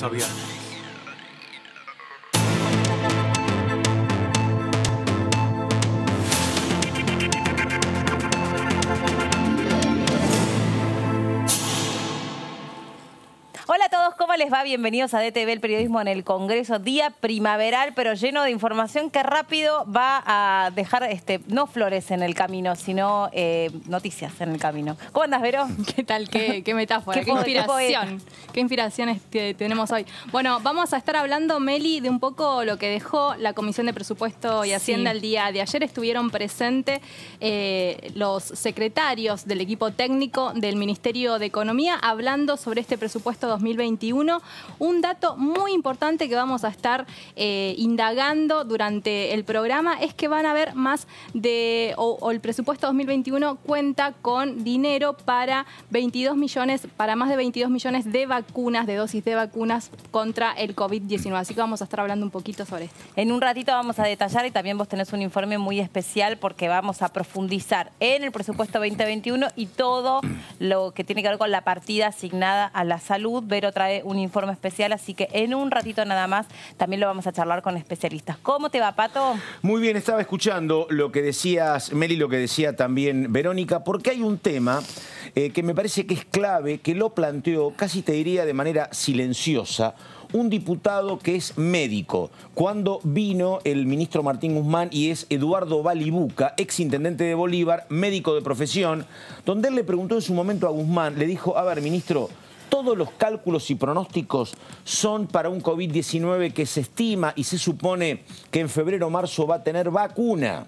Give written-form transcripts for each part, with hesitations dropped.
lunes a viernes. Hola a todos, ¿cómo les va? Bienvenidos a DTV, el periodismo en el Congreso. Día primaveral, pero lleno de información que rápido va a dejar, no flores en el camino, sino noticias en el camino. ¿Cómo andas, Vero? ¿Qué tal? ¿Qué metáfora? ¿Qué inspiración? ¿Qué inspiraciones tenemos hoy? Bueno, vamos a estar hablando, Meli, de un poco lo que dejó la Comisión de Presupuesto y Hacienda el día de ayer. Estuvieron presentes los secretarios del equipo técnico del Ministerio de Economía hablando sobre este presupuesto 2021. Un dato muy importante que vamos a estar indagando durante el programa es que van a haber más de, o el presupuesto 2021 cuenta con dinero para 22 millones, para más de 22 millones de vacunas, de dosis de vacunas contra el COVID-19. Así que vamos a estar hablando un poquito sobre esto. En un ratito vamos a detallar y también vos tenés un informe muy especial porque vamos a profundizar en el presupuesto 2021 y todo lo que tiene que ver con la partida asignada a la salud. Vero trae un informe especial, así que en un ratito nada más también lo vamos a charlar con especialistas. ¿Cómo te va, Pato? Muy bien, estaba escuchando lo que decías, Meli, lo que decía también Verónica, porque hay un tema que me parece que es clave, que lo planteó, casi te diría de manera silenciosa, un diputado que es médico. Cuando vino el ministro Martín Guzmán y es Eduardo Balibuca, exintendente de Bolívar, médico de profesión, donde él le preguntó en su momento a Guzmán, le dijo, a ver, ministro, todos los cálculos y pronósticos son para un COVID-19 que se estima y se supone que en febrero o marzo va a tener vacuna.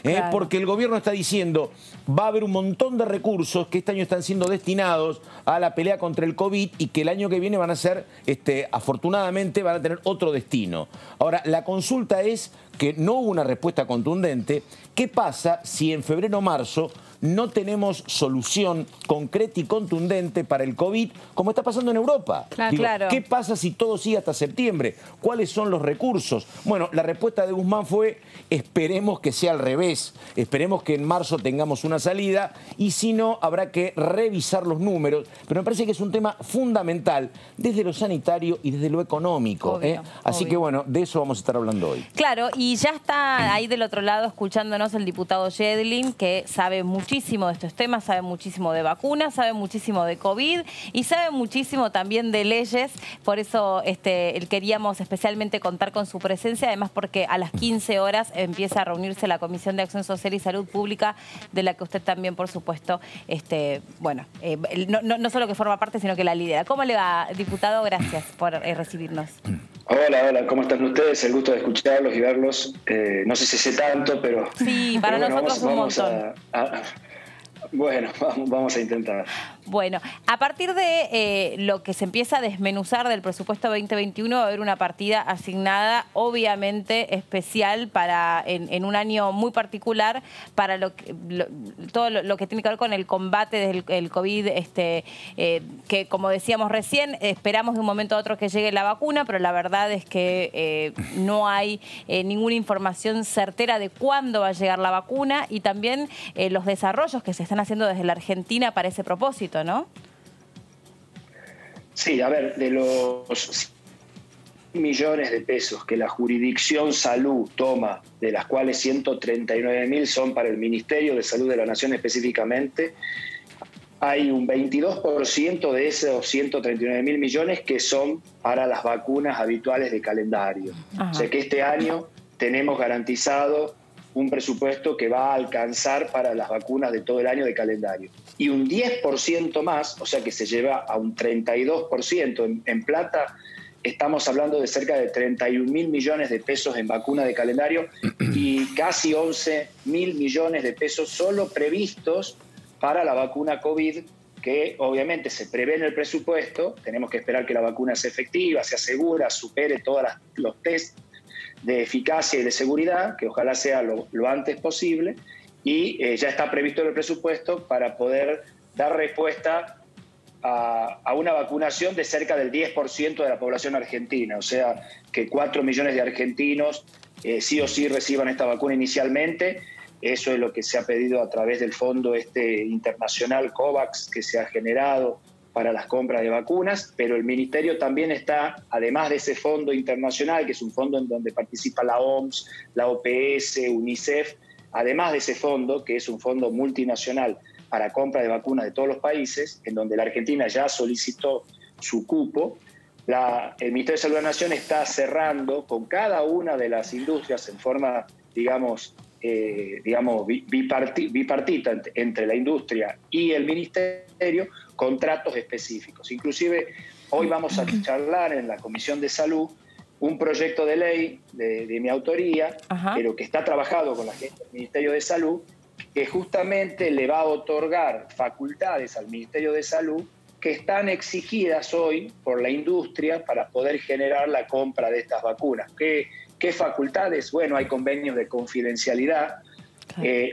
Claro. Porque el gobierno está diciendo va a haber un montón de recursos que este año están siendo destinados a la pelea contra el COVID y que el año que viene van a ser, afortunadamente, van a tener otro destino. Ahora, la consulta es que no hubo una respuesta contundente. ¿Qué pasa si en febrero o marzo no tenemos solución concreta y contundente para el COVID, como está pasando en Europa? Claro. ¿Qué pasa si todo sigue hasta septiembre? ¿Cuáles son los recursos? Bueno, la respuesta de Guzmán fue, esperemos que sea al revés. Esperemos que en marzo tengamos una salida y si no, habrá que revisar los números. Pero me parece que es un tema fundamental desde lo sanitario y desde lo económico. Así que bueno, de eso vamos a estar hablando hoy. Claro, y ya está ahí del otro lado escuchándonos el diputado Yedlin, que sabe muchísimo de estos temas, sabe muchísimo de vacunas, sabe muchísimo de COVID y sabe muchísimo también de leyes. Por eso queríamos especialmente contar con su presencia, además porque a las 15 horas empieza a reunirse la Comisión de Acción Social y Salud Pública, de la que usted también, por supuesto, no solo que forma parte, sino que la lidera. ¿Cómo le va, diputado? Gracias por recibirnos. Hola, ¿cómo están ustedes? El gusto de escucharlos y verlos. No sé si sé tanto, pero... Sí, para nosotros un montón. Bueno, vamos a intentar. Bueno, a partir de lo que se empieza a desmenuzar del presupuesto 2021, va a haber una partida asignada, obviamente especial, para en un año muy particular, para todo lo que tiene que ver con el combate del COVID, que como decíamos recién, esperamos de un momento a otro que llegue la vacuna, pero la verdad es que no hay ninguna información certera de cuándo va a llegar la vacuna y también los desarrollos que se están haciendo desde la Argentina para ese propósito, ¿no? Sí, a ver, de los millones de pesos que la jurisdicción salud toma, de las cuales 139.000 son para el Ministerio de Salud de la Nación específicamente, hay un 22% de esos 139.000 millones que son para las vacunas habituales de calendario. Ajá. O sea que este año tenemos garantizado un presupuesto que va a alcanzar para las vacunas de todo el año de calendario. Y un 10% más, o sea que se lleva a un 32% en plata, estamos hablando de cerca de 31.000 millones de pesos en vacuna de calendario y casi 11.000 millones de pesos solo previstos para la vacuna COVID, que obviamente se prevé en el presupuesto. Tenemos que esperar que la vacuna sea efectiva, sea segura, supere todos los test de eficacia y de seguridad, que ojalá sea lo antes posible, y ya está previsto en el presupuesto para poder dar respuesta a una vacunación de cerca del 10% de la población argentina, o sea, que 4 millones de argentinos sí o sí reciban esta vacuna inicialmente. Eso es lo que se ha pedido a través del fondo internacional COVAX que se ha generado para las compras de vacunas, pero el Ministerio también está, además de ese fondo internacional, que es un fondo en donde participa la OMS, la OPS, UNICEF, además de ese fondo, que es un fondo multinacional para compra de vacunas de todos los países, en donde la Argentina ya solicitó su cupo, el Ministerio de Salud de la Nación está cerrando con cada una de las industrias en forma, digamos, bipartita entre la industria y el Ministerio, contratos específicos. Inclusive hoy vamos a charlar en la Comisión de Salud un proyecto de ley de mi autoría, pero que está trabajado con la gente del Ministerio de Salud, que justamente le va a otorgar facultades al Ministerio de Salud que están exigidas hoy por la industria para poder generar la compra de estas vacunas. ¿Qué facultades? Bueno, hay convenios de confidencialidad,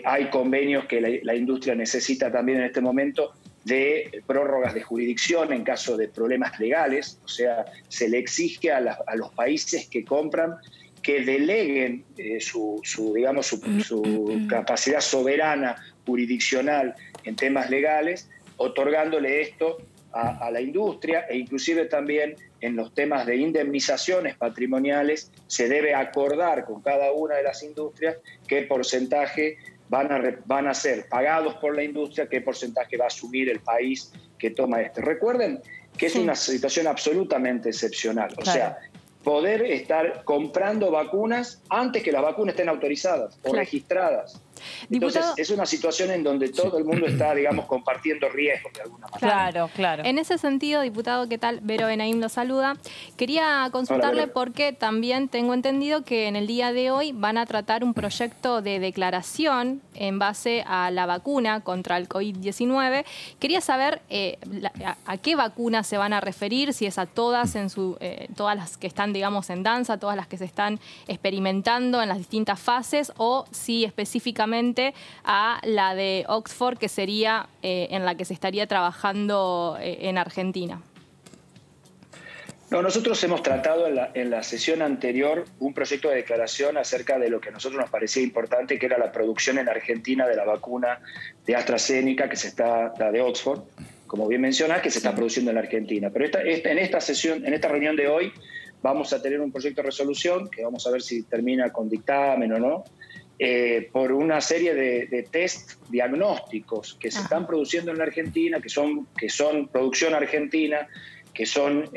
hay convenios que la industria necesita también en este momento de prórrogas de jurisdicción en caso de problemas legales, o sea, se le exige a los países que compran que deleguen su capacidad soberana jurisdiccional en temas legales, otorgándole esto a la industria, e inclusive también en los temas de indemnizaciones patrimoniales se debe acordar con cada una de las industrias qué porcentaje van a ser pagados por la industria, qué porcentaje va a asumir el país que toma esto. Recuerden que es una situación absolutamente excepcional. O sea, poder estar comprando vacunas antes que las vacunas estén autorizadas o registradas. Entonces, es una situación en donde todo el mundo está, digamos, compartiendo riesgos de alguna manera. Claro. En ese sentido, diputado, ¿qué tal? Vero Benaim lo saluda. Quería consultarle porque también tengo entendido que en el día de hoy van a tratar un proyecto de declaración en base a la vacuna contra el COVID-19. Quería saber a qué vacunas se van a referir, si es a todas, todas las que están, digamos, en danza, todas las que se están experimentando en las distintas fases, o si específicamente a la de Oxford, que sería en la que se estaría trabajando en Argentina. No, nosotros hemos tratado en la sesión anterior un proyecto de declaración acerca de lo que a nosotros nos parecía importante, que era la producción en Argentina de la vacuna de AstraZeneca, la de Oxford, como bien mencionás, que se está produciendo en la Argentina. Pero en esta reunión de hoy vamos a tener un proyecto de resolución que vamos a ver si termina con dictamen o no, por una serie de test diagnósticos que se están produciendo en la Argentina, que son producción argentina, que son...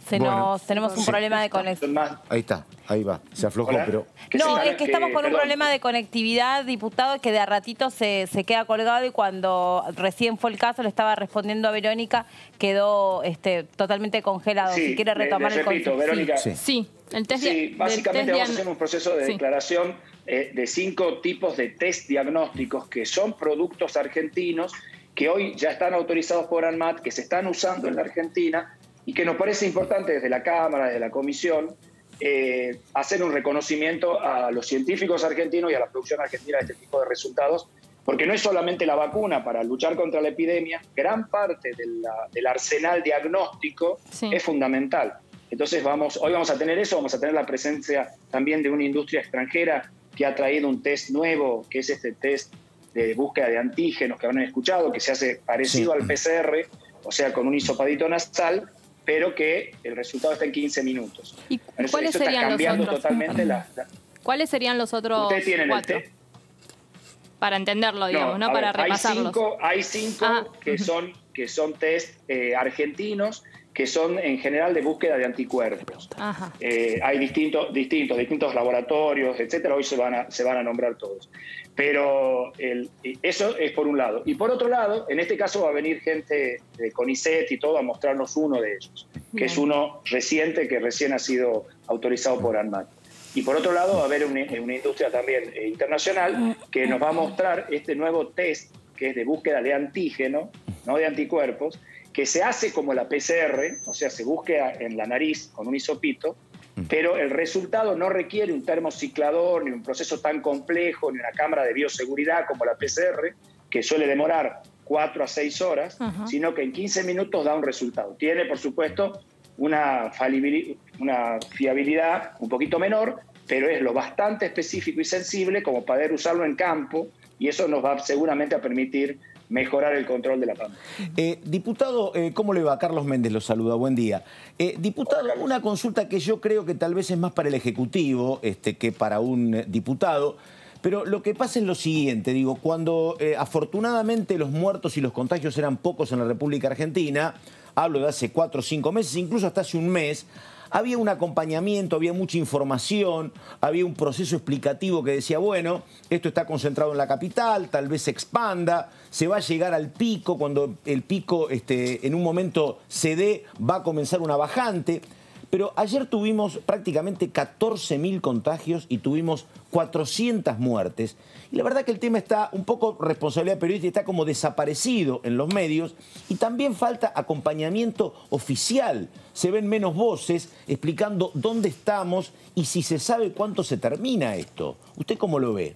tenemos un problema de conexión. Ahí está, ahí va, se aflojó, pero... No, es que estamos con un problema de conectividad, diputado, que de a ratito se queda colgado, y cuando recién fue el caso, le estaba respondiendo a Verónica, quedó totalmente congelado. Sí, si quiere retomar el repito, Verónica. Sí. Básicamente vamos a hacer un proceso de declaración de 5 tipos de test diagnósticos que son productos argentinos, que hoy ya están autorizados por ANMAT, que se están usando en la Argentina, y que nos parece importante desde la Cámara, desde la Comisión, hacer un reconocimiento a los científicos argentinos y a la producción argentina de este tipo de resultados, porque no es solamente la vacuna para luchar contra la epidemia, gran parte del arsenal diagnóstico es fundamental. Entonces hoy vamos a tener eso, vamos a tener la presencia también de una industria extranjera que ha traído un test nuevo, que es este test de búsqueda de antígenos que habrán escuchado, que se hace parecido al PCR, o sea, con un hisopadito nasal, pero que el resultado está en 15 minutos. ¿Y cuáles serían los otros? Totalmente ¿Cuáles serían los otros 4? Para entenderlo, digamos, ¿no? Para repasarlos. Hay cinco que son test argentinos, que son en general de búsqueda de anticuerpos. Hay distintos laboratorios, etcétera. Hoy se van a nombrar todos. Pero eso es por un lado. Y por otro lado, en este caso va a venir gente de CONICET y todo a mostrarnos uno de ellos, que es uno reciente, que recién ha sido autorizado por ANMAT. Y por otro lado va a haber una industria también internacional que nos va a mostrar este nuevo test, que es de búsqueda de antígeno, no de anticuerpos, que se hace como la PCR, o sea, se busca en la nariz con un hisopito, pero el resultado no requiere un termociclador, ni un proceso tan complejo, ni una cámara de bioseguridad como la PCR, que suele demorar 4 a 6 horas, sino que en 15 minutos da un resultado. Tiene, por supuesto, una fiabilidad un poquito menor, pero es lo bastante específico y sensible como poder usarlo en campo, y eso nos va seguramente a permitir mejorar el control de la pandemia. Diputado, ¿cómo le va? Carlos Méndez lo saluda, buen día. Diputado, Hola, Carlos. una consulta que yo creo que tal vez es más para el Ejecutivo que para un diputado, pero lo que pasa es lo siguiente, digo, cuando afortunadamente los muertos y los contagios eran pocos en la República Argentina, hablo de hace 4 o 5 meses, incluso hasta hace un mes, había un acompañamiento, había mucha información, había un proceso explicativo que decía, bueno, esto está concentrado en la capital, tal vez se expanda, se va a llegar al pico, cuando el pico en un momento se dé, va a comenzar una bajante. Pero ayer tuvimos prácticamente 14.000 contagios y tuvimos 400 muertes. Y la verdad que el tema está un poco responsabilidad periodística, está como desaparecido en los medios y también falta acompañamiento oficial. Se ven menos voces explicando dónde estamos y si se sabe cuánto se termina esto. ¿Usted cómo lo ve?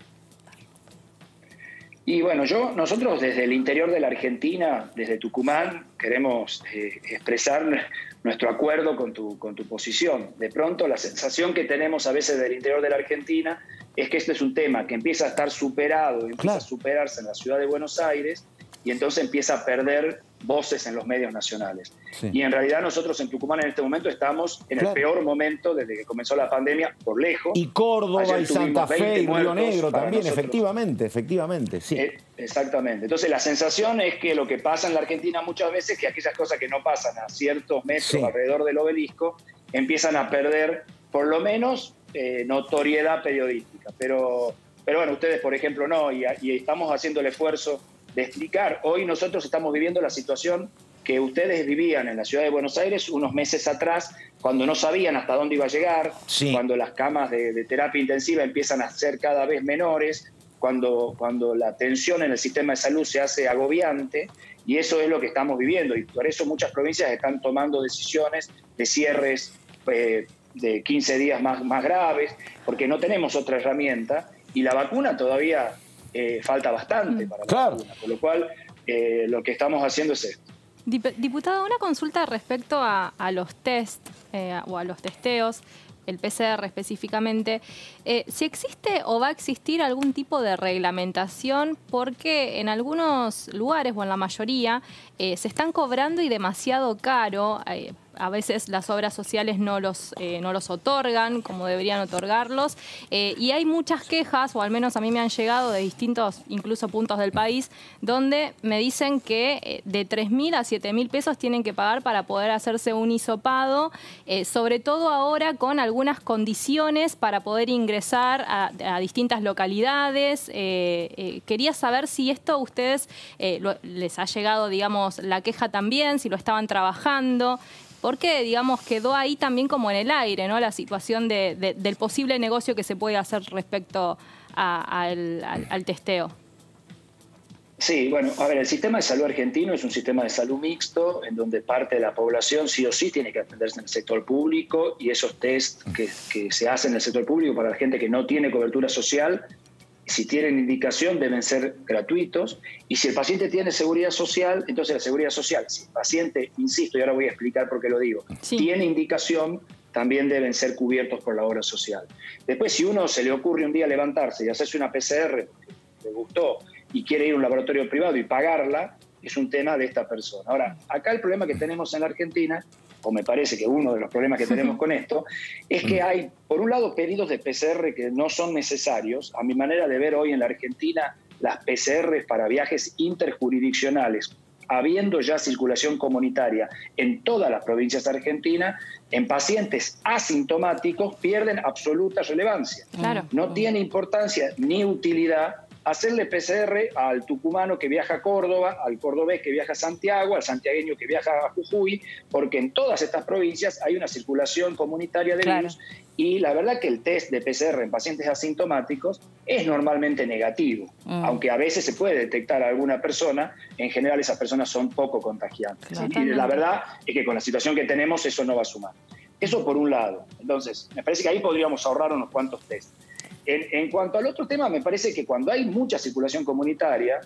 Y bueno, nosotros desde el interior de la Argentina, desde Tucumán, queremos expresar nuestro acuerdo con tu posición. De pronto la sensación que tenemos a veces del interior de la Argentina es que este es un tema que empieza a estar superado, empieza a superarse en la ciudad de Buenos Aires y entonces empieza a perder voces en los medios nacionales. Sí. Y en realidad nosotros en Tucumán en este momento estamos en el peor momento desde que comenzó la pandemia, por lejos. Y Córdoba y Santa Fe y Río Negro también, efectivamente, sí. Exactamente. Entonces la sensación es que lo que pasa en la Argentina muchas veces es que aquellas cosas que no pasan a ciertos metros alrededor del obelisco empiezan a perder por lo menos notoriedad periodística. Pero bueno, ustedes por ejemplo no, y estamos haciendo el esfuerzo de explicar. Hoy nosotros estamos viviendo la situación que ustedes vivían en la ciudad de Buenos Aires unos meses atrás, cuando no sabían hasta dónde iba a llegar, cuando las camas de terapia intensiva empiezan a ser cada vez menores, cuando la tensión en el sistema de salud se hace agobiante, y eso es lo que estamos viviendo. Y por eso muchas provincias están tomando decisiones de cierres de 15 días más graves, porque no tenemos otra herramienta, y la vacuna todavía falta bastante para la vacuna, con lo cual lo que estamos haciendo es esto. Diputado, una consulta respecto a los test o a los testeos, el PCR específicamente. Si existe o va a existir algún tipo de reglamentación, porque en algunos lugares o en la mayoría se están cobrando y demasiado caro. A veces las obras sociales no los otorgan como deberían otorgarlos. Y hay muchas quejas, o al menos a mí me han llegado de distintos, incluso puntos del país, donde me dicen que de 3.000 a 7.000 pesos tienen que pagar para poder hacerse un hisopado, sobre todo ahora con algunas condiciones para poder ingresar a distintas localidades. Quería saber si esto a ustedes les ha llegado, digamos, la queja también, si lo estaban trabajando. Porque, digamos, quedó ahí también como en el aire, ¿no? La situación del posible negocio que se puede hacer respecto al testeo. Sí, bueno, a ver, el sistema de salud argentino es un sistema de salud mixto, en donde parte de la población sí o sí tiene que atenderse en el sector público, y esos test que se hacen en el sector público para la gente que no tiene cobertura social, si tienen indicación deben ser gratuitos, y si el paciente tiene seguridad social, entonces la seguridad social, si el paciente, insisto, y ahora voy a explicar por qué lo digo, tiene indicación, también deben ser cubiertos por la obra social. Después, si uno se le ocurre un día levantarse y hacerse una PCR porque le gustó y quiere ir a un laboratorio privado y pagarla, es un tema de esta persona. Ahora, acá el problema que tenemos en la Argentina, o me parece que uno de los problemas que tenemos con esto, es que hay, por un lado, pedidos de PCR que no son necesarios. A mi manera de ver hoy en la Argentina, las PCR para viajes interjurisdiccionales, habiendo ya circulación comunitaria en todas las provincias argentinas, en pacientes asintomáticos pierden absoluta relevancia. Claro. No tiene importancia ni utilidad hacerle PCR al tucumano que viaja a Córdoba, al cordobés que viaja a Santiago, al santiagueño que viaja a Jujuy, porque en todas estas provincias hay una circulación comunitaria de virus, y la verdad que el test de PCR en pacientes asintomáticos es normalmente negativo, aunque a veces se puede detectar a alguna persona, en general esas personas son poco contagiantes. Y la verdad es que con la situación que tenemos eso no va a sumar. Eso por un lado. Entonces, me parece que ahí podríamos ahorrar unos cuantos test. En cuanto al otro tema, me parece que cuando hay mucha circulación comunitaria,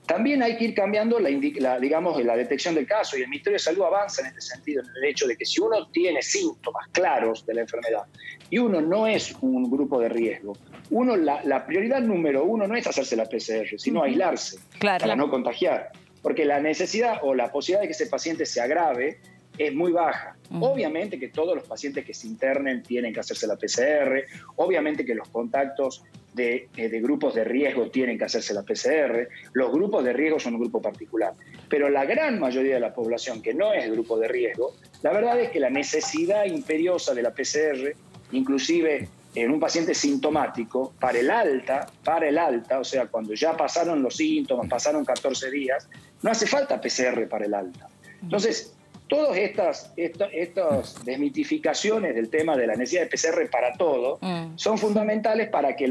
también hay que ir cambiando digamos, la detección del caso, y el Ministerio de Salud avanza en este sentido, en el hecho de que si uno tiene síntomas claros de la enfermedad y uno no es un grupo de riesgo, la prioridad número uno no es hacerse la PCR, sino aislarse para no contagiar, porque la necesidad o la posibilidad de que ese paciente se agrave es muy baja. Obviamente que todos los pacientes que se internen tienen que hacerse la PCR, obviamente que los contactos de grupos de riesgo tienen que hacerse la PCR, los grupos de riesgo son un grupo particular, pero la gran mayoría de la población que no es grupo de riesgo, la verdad es que la necesidad imperiosa de la PCR, inclusive en un paciente sintomático, para el alta, o sea, cuando ya pasaron los síntomas, pasaron 14 días, no hace falta PCR para el alta. Entonces, todas estas desmitificaciones del tema de la necesidad de PCR para todo son fundamentales para que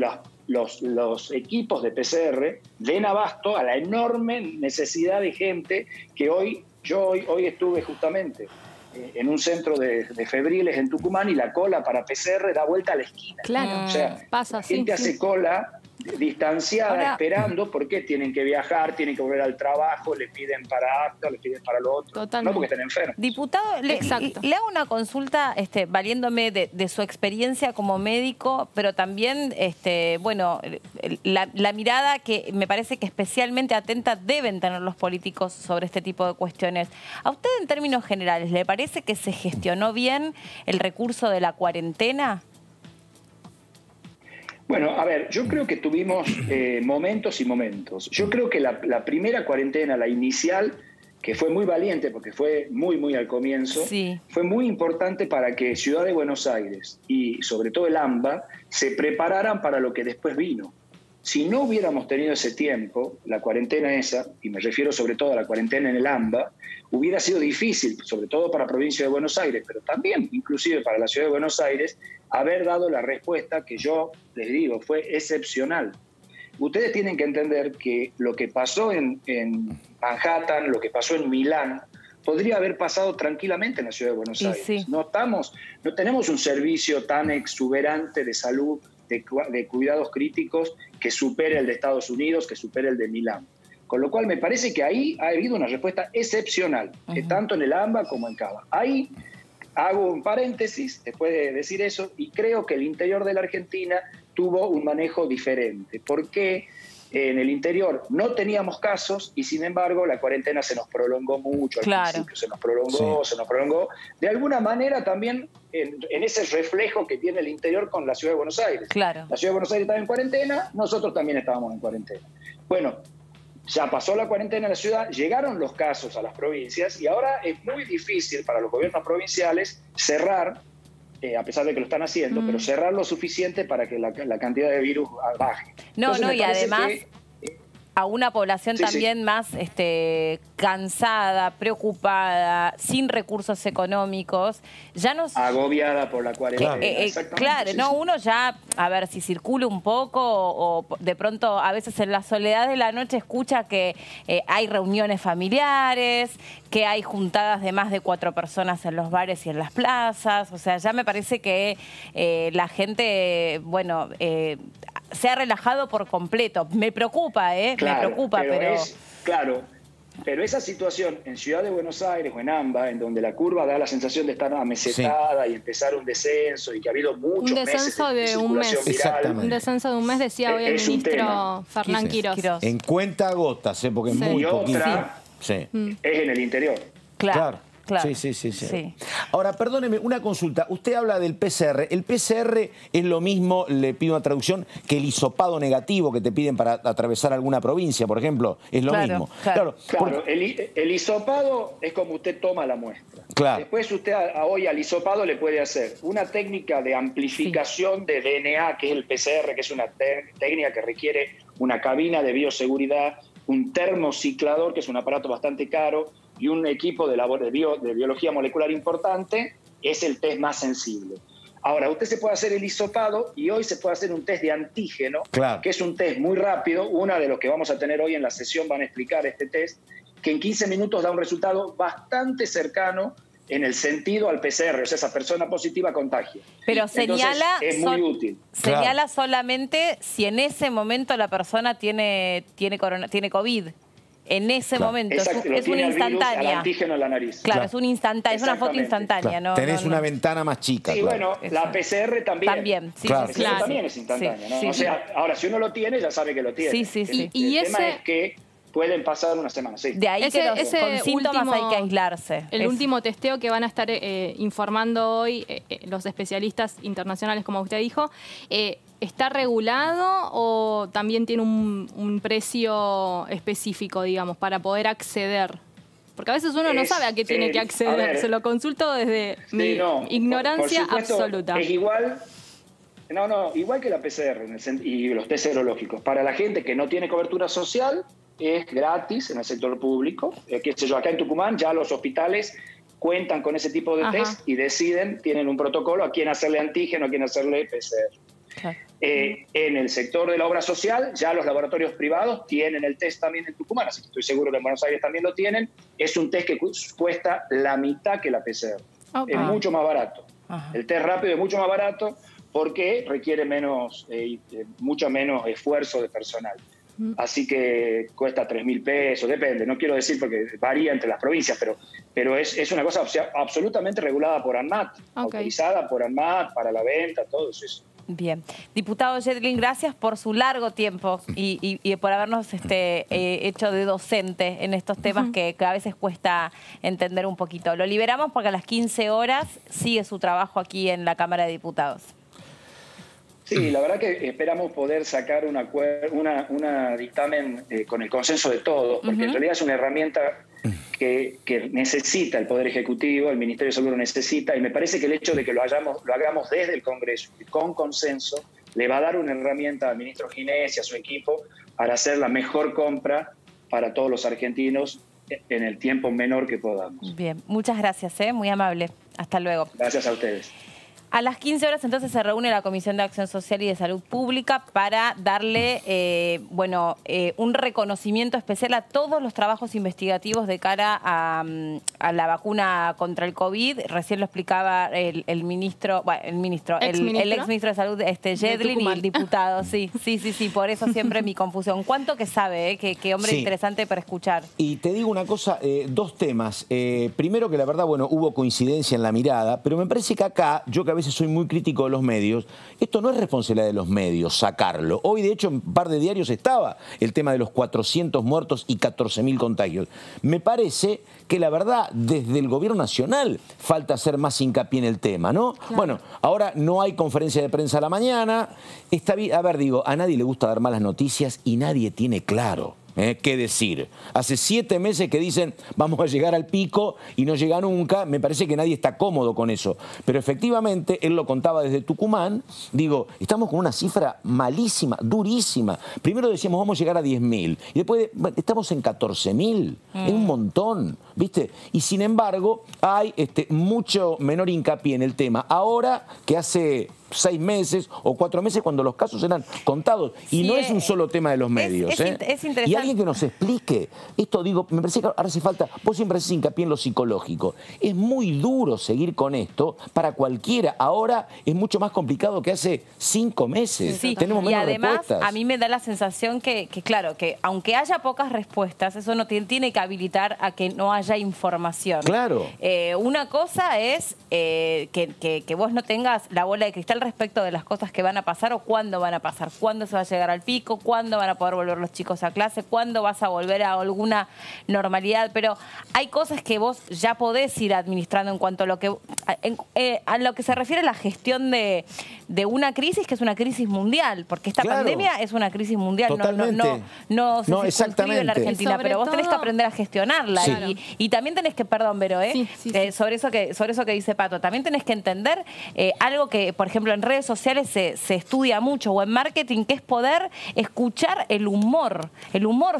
los equipos de PCR den abasto a la enorme necesidad de gente que hoy estuve justamente en un centro de febriles en Tucumán y la cola para PCR da vuelta a la esquina. Claro, o sea, pasa, la gente hace cola distanciada, ahora, esperando, porque tienen que viajar, tienen que volver al trabajo, le piden para acta, le piden para lo otro, totalmente. no porque estén enfermos. Diputado, le hago una consulta valiéndome de su experiencia como médico, pero también bueno, la mirada que me parece que especialmente atenta deben tener los políticos sobre este tipo de cuestiones. ¿A usted en términos generales le parece que se gestionó bien el recurso de la cuarentena? Bueno, a ver, yo creo que tuvimos momentos y momentos. Yo creo que la primera cuarentena, la inicial, que fue muy valiente porque fue muy al comienzo, fue muy importante para que Ciudad de Buenos Aires y sobre todo el AMBA se prepararan para lo que después vino. Si no hubiéramos tenido ese tiempo, la cuarentena esa, y me refiero sobre todo a la cuarentena en el AMBA, hubiera sido difícil, sobre todo para la provincia de Buenos Aires, pero también inclusive para la Ciudad de Buenos Aires, haber dado la respuesta que yo les digo, fue excepcional. Ustedes tienen que entender que lo que pasó en Manhattan, lo que pasó en Milán, podría haber pasado tranquilamente en la Ciudad de Buenos Aires. Sí. No tenemos un servicio tan exuberante de salud, de cuidados críticos, que supere el de Estados Unidos, que supere el de Milán. Con lo cual me parece que ahí ha habido una respuesta excepcional, tanto en el AMBA como en CABA. Ahí hago un paréntesis después de decir eso, y creo que el interior de la Argentina tuvo un manejo diferente. ¿Por qué? En el interior no teníamos casos y sin embargo la cuarentena se nos prolongó mucho al principio, se nos prolongó. De alguna manera también en ese reflejo que tiene el interior con la Ciudad de Buenos Aires. Claro. La Ciudad de Buenos Aires estaba en cuarentena, nosotros también estábamos en cuarentena. Bueno, ya pasó la cuarentena en la ciudad, llegaron los casos a las provincias y ahora es muy difícil para los gobiernos provinciales cerrar, a pesar de que lo están haciendo, pero cerrar lo suficiente para que la cantidad de virus baje. Y además a una población también más cansada, preocupada, sin recursos económicos, ya nos... Agobiada por la cuarentena. Claro, uno ya, a ver, si circula un poco o de pronto a veces en la soledad de la noche escucha que hay reuniones familiares, que hay juntadas de más de 4 personas en los bares y en las plazas. O sea, ya me parece que la gente, bueno... se ha relajado por completo. Me preocupa, Claro, me preocupa, pero... Pero esa situación en Ciudad de Buenos Aires o en AMBA, en donde la curva da la sensación de estar amesetada y empezar un descenso y que ha habido muchos meses de circulación viral. Un descenso de un mes, decía hoy el ministro Fernán Quirós. En cuentagotas, porque es muy poquito. Otra es en el interior. Claro. Sí. Ahora, perdóneme, una consulta. Usted habla del PCR. ¿El PCR es lo mismo, le pido una traducción, que el hisopado negativo que te piden para atravesar alguna provincia, por ejemplo? Es lo mismo. Claro. El hisopado es como usted toma la muestra. Después usted hoy al hisopado le puede hacer una técnica de amplificación de DNA, que es el PCR, que es una técnica que requiere una cabina de bioseguridad, un termociclador, que es un aparato bastante caro, y un equipo de biología molecular importante. Es el test más sensible. Ahora, usted se puede hacer el hisopado y hoy se puede hacer un test de antígeno, que es un test muy rápido. Una de los que vamos a tener hoy en la sesión van a explicar este test, que en 15 minutos da un resultado bastante cercano en el sentido al PCR, o sea, esa persona positiva contagia. Pero señala, es muy útil. Señala solamente si en ese momento la persona tiene COVID. en ese momento. Exacto, es una instantánea. El antígeno en la nariz. Claro, es un instantáneo, es una foto instantánea. Claro. Tenés una ventana más chica. Sí, bueno, la PCR también. También, sí, claro. La PCR también es instantánea, ¿no? Sí, o sea, ahora, si uno lo tiene, ya sabe que lo tiene. Sí, sí, sí. El tema es que pueden pasar una semana, sí. De ahí que con síntomas hay que aislarse. El último testeo que van a estar informando hoy los especialistas internacionales, como usted dijo, ¿está regulado o también tiene un precio específico, digamos, para poder acceder? Porque a veces uno no sabe a qué tiene que acceder. Se lo consulto desde mi ignorancia por supuesto, absoluta. Es igual... igual que la PCR y los test serológicos. Para la gente que no tiene cobertura social, es gratis en el sector público. Qué sé yo, acá en Tucumán ya los hospitales cuentan con ese tipo de test y deciden, tienen un protocolo a quién hacerle antígeno, a quién hacerle PCR. En el sector de la obra social, ya los laboratorios privados tienen el test también en Tucumán, así que estoy seguro que en Buenos Aires también lo tienen. Es un test que cuesta la mitad que la PCR. Es mucho más barato. El test rápido es mucho más barato porque requiere mucho menos esfuerzo de personal. Así que cuesta 3.000 pesos, depende, no quiero decir porque varía entre las provincias, pero es una cosa absolutamente regulada por ANMAT, autorizada por ANMAT para la venta, todo eso. Bien. Diputado Yedlin, gracias por su largo tiempo y por habernos hecho de docente en estos temas que a veces cuesta entender un poquito. Lo liberamos porque a las 15 horas sigue su trabajo aquí en la Cámara de Diputados. Sí, la verdad que esperamos poder sacar una dictamen con el consenso de todos, porque en realidad es una herramienta que necesita el Poder Ejecutivo, el Ministerio de Salud lo necesita, y me parece que el hecho de que lo hagamos desde el Congreso y con consenso le va a dar una herramienta al ministro Ginés y a su equipo para hacer la mejor compra para todos los argentinos en el tiempo menor que podamos. Bien, muchas gracias, muy amable. Hasta luego. Gracias a ustedes. A las 15 horas entonces se reúne la Comisión de Acción Social y de Salud Pública para darle un reconocimiento especial a todos los trabajos investigativos de cara a la vacuna contra el COVID. Recién lo explicaba el ex ministro de Salud, Yedlin, y el diputado. Sí, por eso siempre mi confusión. ¿Cuánto que sabe? Qué hombre interesante para escuchar. Y te digo una cosa, dos temas. Primero que la verdad, hubo coincidencia en la mirada, pero me parece que acá, yo que a veces soy muy crítico de los medios, esto no es responsabilidad de los medios sacarlo. Hoy, de hecho, en un par de diarios estaba el tema de los 400 muertos y 14.000 contagios. Me parece que la verdad, desde el gobierno nacional, falta hacer más hincapié en el tema, ¿no? Claro. Bueno, ahora no hay conferencia de prensa a la mañana. A ver, digo, a nadie le gusta dar malas noticias y nadie tiene claro qué decir. Hace 7 meses que dicen vamos a llegar al pico y no llega nunca. Me parece que nadie está cómodo con eso. Pero efectivamente, él lo contaba desde Tucumán, digo, estamos con una cifra malísima, durísima. Primero decíamos vamos a llegar a 10.000 y después estamos en 14.000. Es un montón, ¿viste? Y sin embargo hay mucho menor hincapié en el tema ahora que hace 6 meses o 4 meses cuando los casos eran contados. Y no es un solo tema de los medios. Es interesante. Y alguien que nos explique. Esto, digo, me parece que ahora hace falta, vos siempre haces hincapié en lo psicológico. Es muy duro seguir con esto para cualquiera. Ahora es mucho más complicado que hace 5 meses. Sí. Tenemos menos respuestas. respuestas. A mí me da la sensación que claro, que aunque haya pocas respuestas, eso no tiene que habilitar a que no haya información. Claro. Una cosa es que vos no tengas la bola de cristal respecto de las cosas que van a pasar o cuándo van a pasar, cuándo se va a llegar al pico, cuándo van a poder volver los chicos a clase, cuándo vas a volver a alguna normalidad, pero hay cosas que vos ya podés ir administrando en cuanto a lo que se refiere a la gestión de una crisis que es una crisis mundial, porque esta pandemia es una crisis mundial. Totalmente. No se circunscribe en la Argentina, pero vos tenés que aprender a gestionarla. Y también tenés que, perdón, Vero, sobre eso que dice Pato, también tenés que entender algo que, por ejemplo, en redes sociales se estudia mucho, o en marketing, que es poder escuchar el humor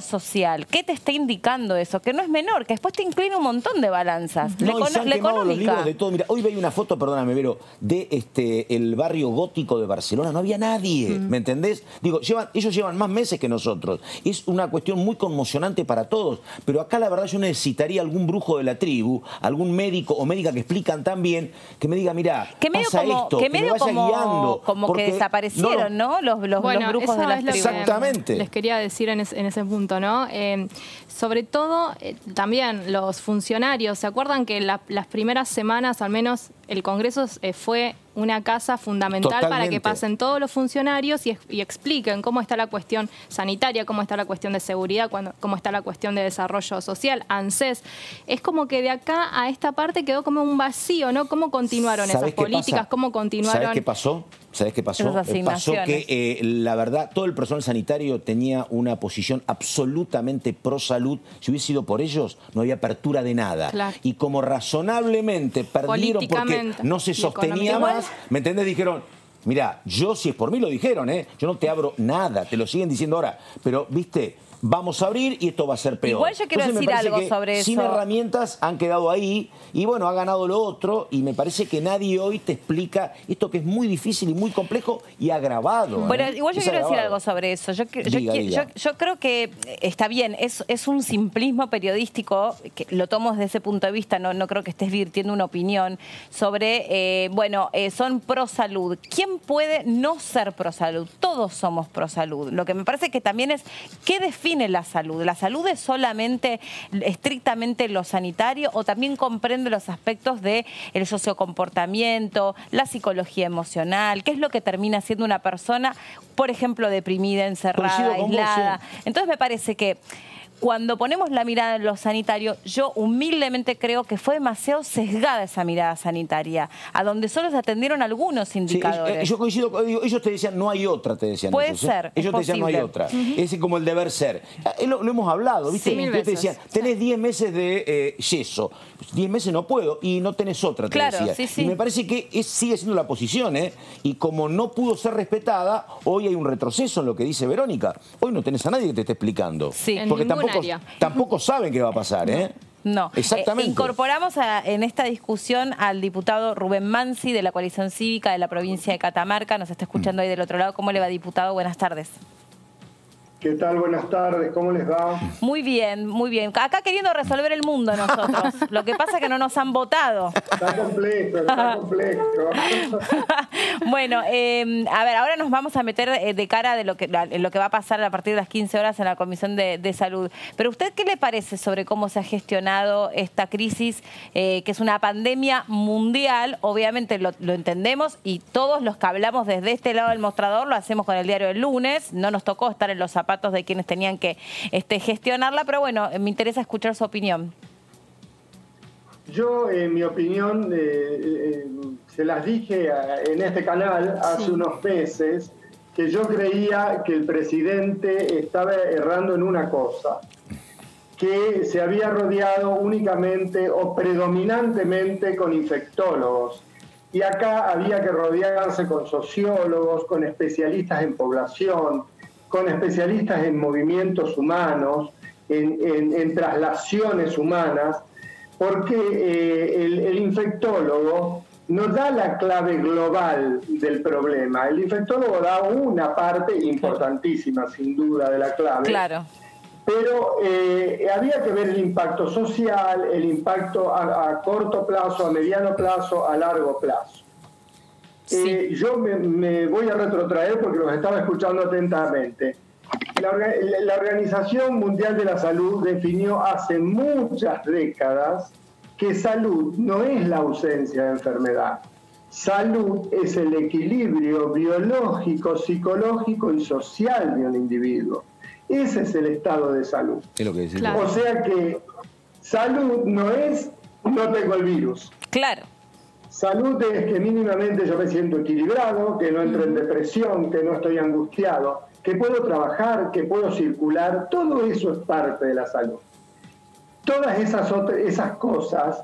social. ¿Qué te está indicando eso? Que no es menor, que después te inclina un montón de balanzas. No, y se han quemado los libros de todo. Mira, hoy veía una foto, perdóname, Vero, de el barrio gótico de Barcelona. No había nadie, ¿me entendés? Digo, ellos llevan más meses que nosotros. Es una cuestión muy conmocionante para todos. Pero acá la verdad yo necesitaría algún brujo de la tribu, algún médico o médica que explican tan bien, que me diga, mira, pasa esto, que me vaya guiando. Como que desaparecieron, ¿no? Los brujos de la tribu. Exactamente. Les quería decir en ese punto, ¿no? Sobre todo, también los funcionarios, ¿se acuerdan que las primeras semanas, al menos, el Congreso fue una casa fundamental para que pasen todos los funcionarios y expliquen cómo está la cuestión sanitaria, cómo está la cuestión de seguridad, cómo está la cuestión de desarrollo social, ANSES? Es como que de acá a esta parte quedó como un vacío, ¿no? ¿Cómo continuaron esas políticas? ¿Cómo continuaron? ¿Sabes qué pasó? ¿Sabes qué pasó? Pasó que, la verdad, todo el personal sanitario tenía una posición absolutamente pro salud. Si hubiese sido por ellos, no había apertura de nada. Claro. Y como razonablemente perdieron porque no se sostenía más, ¿me entendés? Dijeron, mira, yo si es por mí lo dijeron, yo no te abro nada, te lo siguen diciendo ahora, pero, viste, vamos a abrir y esto va a ser peor. Igual yo quiero decir algo sobre eso. Sin herramientas han quedado ahí y bueno, ha ganado lo otro y me parece que nadie hoy te explica esto que es muy difícil y muy complejo y agravado. Bueno, igual yo quiero decir algo sobre eso. Yo creo que está bien, es un simplismo periodístico, que lo tomo desde ese punto de vista, no creo que estés virtiendo una opinión sobre, son pro salud. ¿Quién puede no ser pro salud? Todos somos pro salud. Lo que me parece que también es, ¿qué define la salud? ¿La salud es solamente, estrictamente lo sanitario o también comprende los aspectos del sociocomportamiento, la psicología emocional? ¿Qué es lo que termina siendo una persona, por ejemplo, deprimida, encerrada, aislada? Entonces me parece que cuando ponemos la mirada en lo sanitario, yo humildemente creo que fue demasiado sesgada esa mirada sanitaria, a donde solo se atendieron algunos indicadores. Sí, yo coincido, ellos te decían, no hay otra, te decían. Puede ser, ellos te decían, no hay otra. Es como el deber ser. Lo hemos hablado, ¿viste? Sí, yo te decía, tenés 10 meses de yeso. 10 meses no puedo y no tenés otra, te decía. Y me parece que sigue siendo la posición, y como no pudo ser respetada, hoy hay un retroceso en lo que dice Verónica. Hoy no tenés a nadie que te esté explicando. Sí. Porque tampoco saben qué va a pasar, No. Exactamente. Incorporamos en esta discusión al diputado Rubén Mansi de la Coalición Cívica de la provincia de Catamarca. Nos está escuchando ahí del otro lado. ¿Cómo le va, diputado? Buenas tardes. ¿Qué tal? Buenas tardes, ¿cómo les va? Muy bien, muy bien. Acá queriendo resolver el mundo nosotros. Lo que pasa es que no nos han votado. Está complejo, está complejo. Bueno, a ver, ahora nos vamos a meter de cara de lo que va a pasar a partir de las 15 horas en la Comisión de Salud. Pero ¿usted qué le parece sobre cómo se ha gestionado esta crisis, que es una pandemia mundial? Obviamente lo entendemos y todos los que hablamos desde este lado del mostrador lo hacemos con el diario del lunes. No nos tocó estar en los zapatos de quienes tenían que gestionarla, pero bueno, me interesa escuchar su opinión. Yo, en mi opinión, se las dije en este canal hace unos meses, que yo creía que el presidente estaba errando en una cosa, que se había rodeado únicamente o predominantemente con infectólogos. Y acá había que rodearse con sociólogos, con especialistas en población, con especialistas en movimientos humanos, en traslaciones humanas, porque el infectólogo no da la clave global del problema. El infectólogo da una parte importantísima, sin duda, de la clave. Claro. Pero había que ver el impacto social, el impacto a corto plazo, a mediano plazo, a largo plazo. Sí. Yo me voy a retrotraer porque los estaba escuchando atentamente. La Organización Mundial de la Salud definió hace muchas décadas que salud no es la ausencia de enfermedad. Salud es el equilibrio biológico, psicológico y social de un individuo. Ese es el estado de salud. Es lo que decís. Claro. O sea que salud no es no tengo el virus. Claro. Salud es que mínimamente yo me siento equilibrado, que no entro en depresión, que no estoy angustiado, que puedo trabajar, que puedo circular. Todo eso es parte de la salud. Todas esas cosas,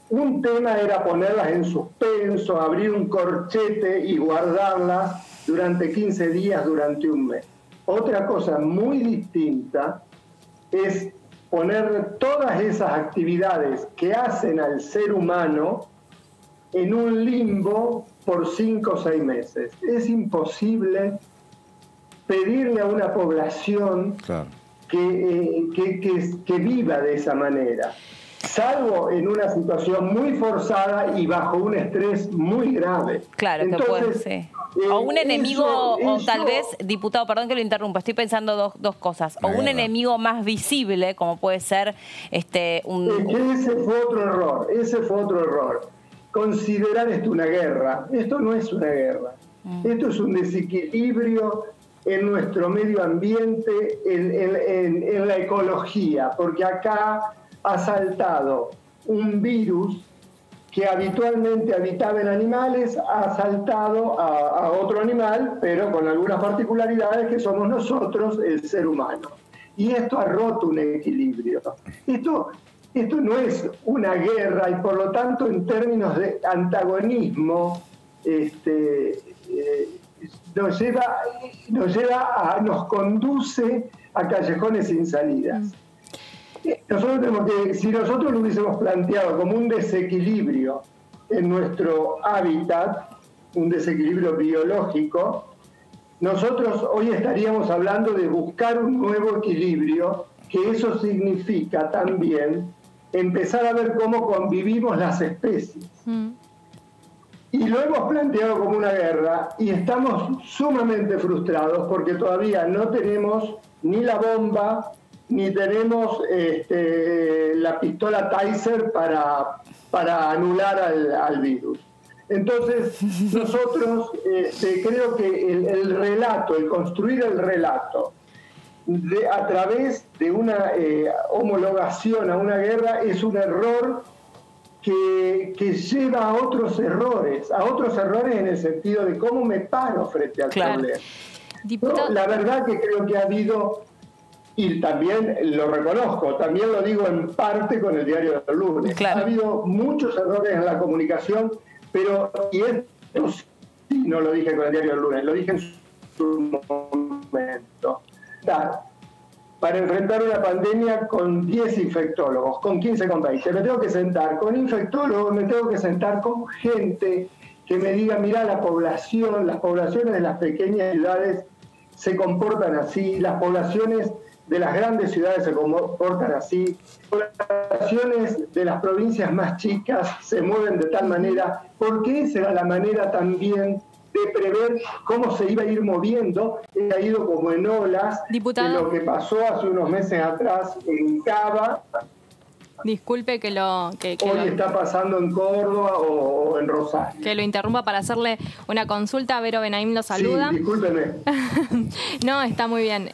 un tema era ponerlas en suspenso, abrir un corchete y guardarlas durante 15 días, durante un mes. Otra cosa muy distinta es poner todas esas actividades que hacen al ser humano en un limbo por 5 o 6 meses. Es imposible pedirle a una población que viva de esa manera, salvo en una situación muy forzada y bajo un estrés muy grave. Claro, entonces, que puede ser. O un enemigo, o tal vez, diputado, perdón que lo interrumpa, estoy pensando dos cosas. O un enemigo más visible, como puede ser Ese fue otro error. Considerar esto una guerra. Esto no es una guerra. Esto es un desequilibrio en nuestro medio ambiente, en la ecología, porque acá ha saltado un virus que habitualmente habitaba en animales, ha saltado a otro animal, pero con algunas particularidades que somos nosotros, el ser humano. Y esto ha roto un equilibrio. Esto no es una guerra y por lo tanto en términos de antagonismo nos conduce a callejones sin salidas. Nosotros tenemos que, si nosotros lo hubiésemos planteado como un desequilibrio en nuestro hábitat, un desequilibrio biológico, nosotros hoy estaríamos hablando de buscar un nuevo equilibrio, que eso significa también empezar a ver cómo convivimos las especies. Y lo hemos planteado como una guerra y estamos sumamente frustrados porque todavía no tenemos ni la bomba, ni tenemos la pistola Taser para anular al virus. Entonces, nosotros creo que el relato, el construir el relato a través de una homologación a una guerra es un error que lleva a otros errores en el sentido de cómo me paro frente al problema. La verdad que creo que ha habido, y también lo reconozco, también lo digo en parte con el diario del lunes, ha habido muchos errores en la comunicación, pero, y esto sí no lo dije con el diario del lunes, lo dije en su momento. Para enfrentar una pandemia con 10 infectólogos, con 15, con 20. Me tengo que sentar con infectólogos, me tengo que sentar con gente que me diga, mira, las poblaciones de las pequeñas ciudades se comportan así, las poblaciones de las grandes ciudades se comportan así, las poblaciones de las provincias más chicas se mueven de tal manera, porque esa era la manera también de prever cómo se iba a ir moviendo, ha ido como en olas, de lo que pasó hace unos meses atrás en Cava. Disculpe que hoy está pasando en Córdoba o en Rosario. Que lo interrumpa para hacerle una consulta. Vero Benaim lo saluda. Sí, discúlpeme. No, está muy bien.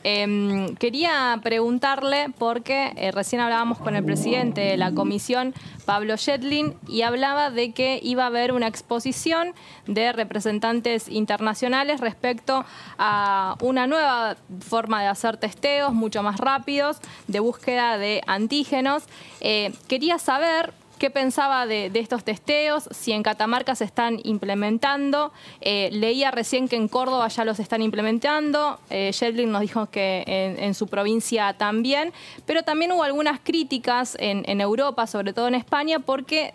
Quería preguntarle, porque recién hablábamos con el presidente de la comisión, Pablo Yedlin, y hablaba de que iba a haber una exposición de representantes internacionales respecto a una nueva forma de hacer testeos mucho más rápidos, de búsqueda de antígenos. Quería saber qué pensaba de estos testeos, si en Catamarca se están implementando. Leía recién que en Córdoba ya los están implementando. Yedlin nos dijo que en su provincia también. Pero también hubo algunas críticas en Europa, sobre todo en España, porque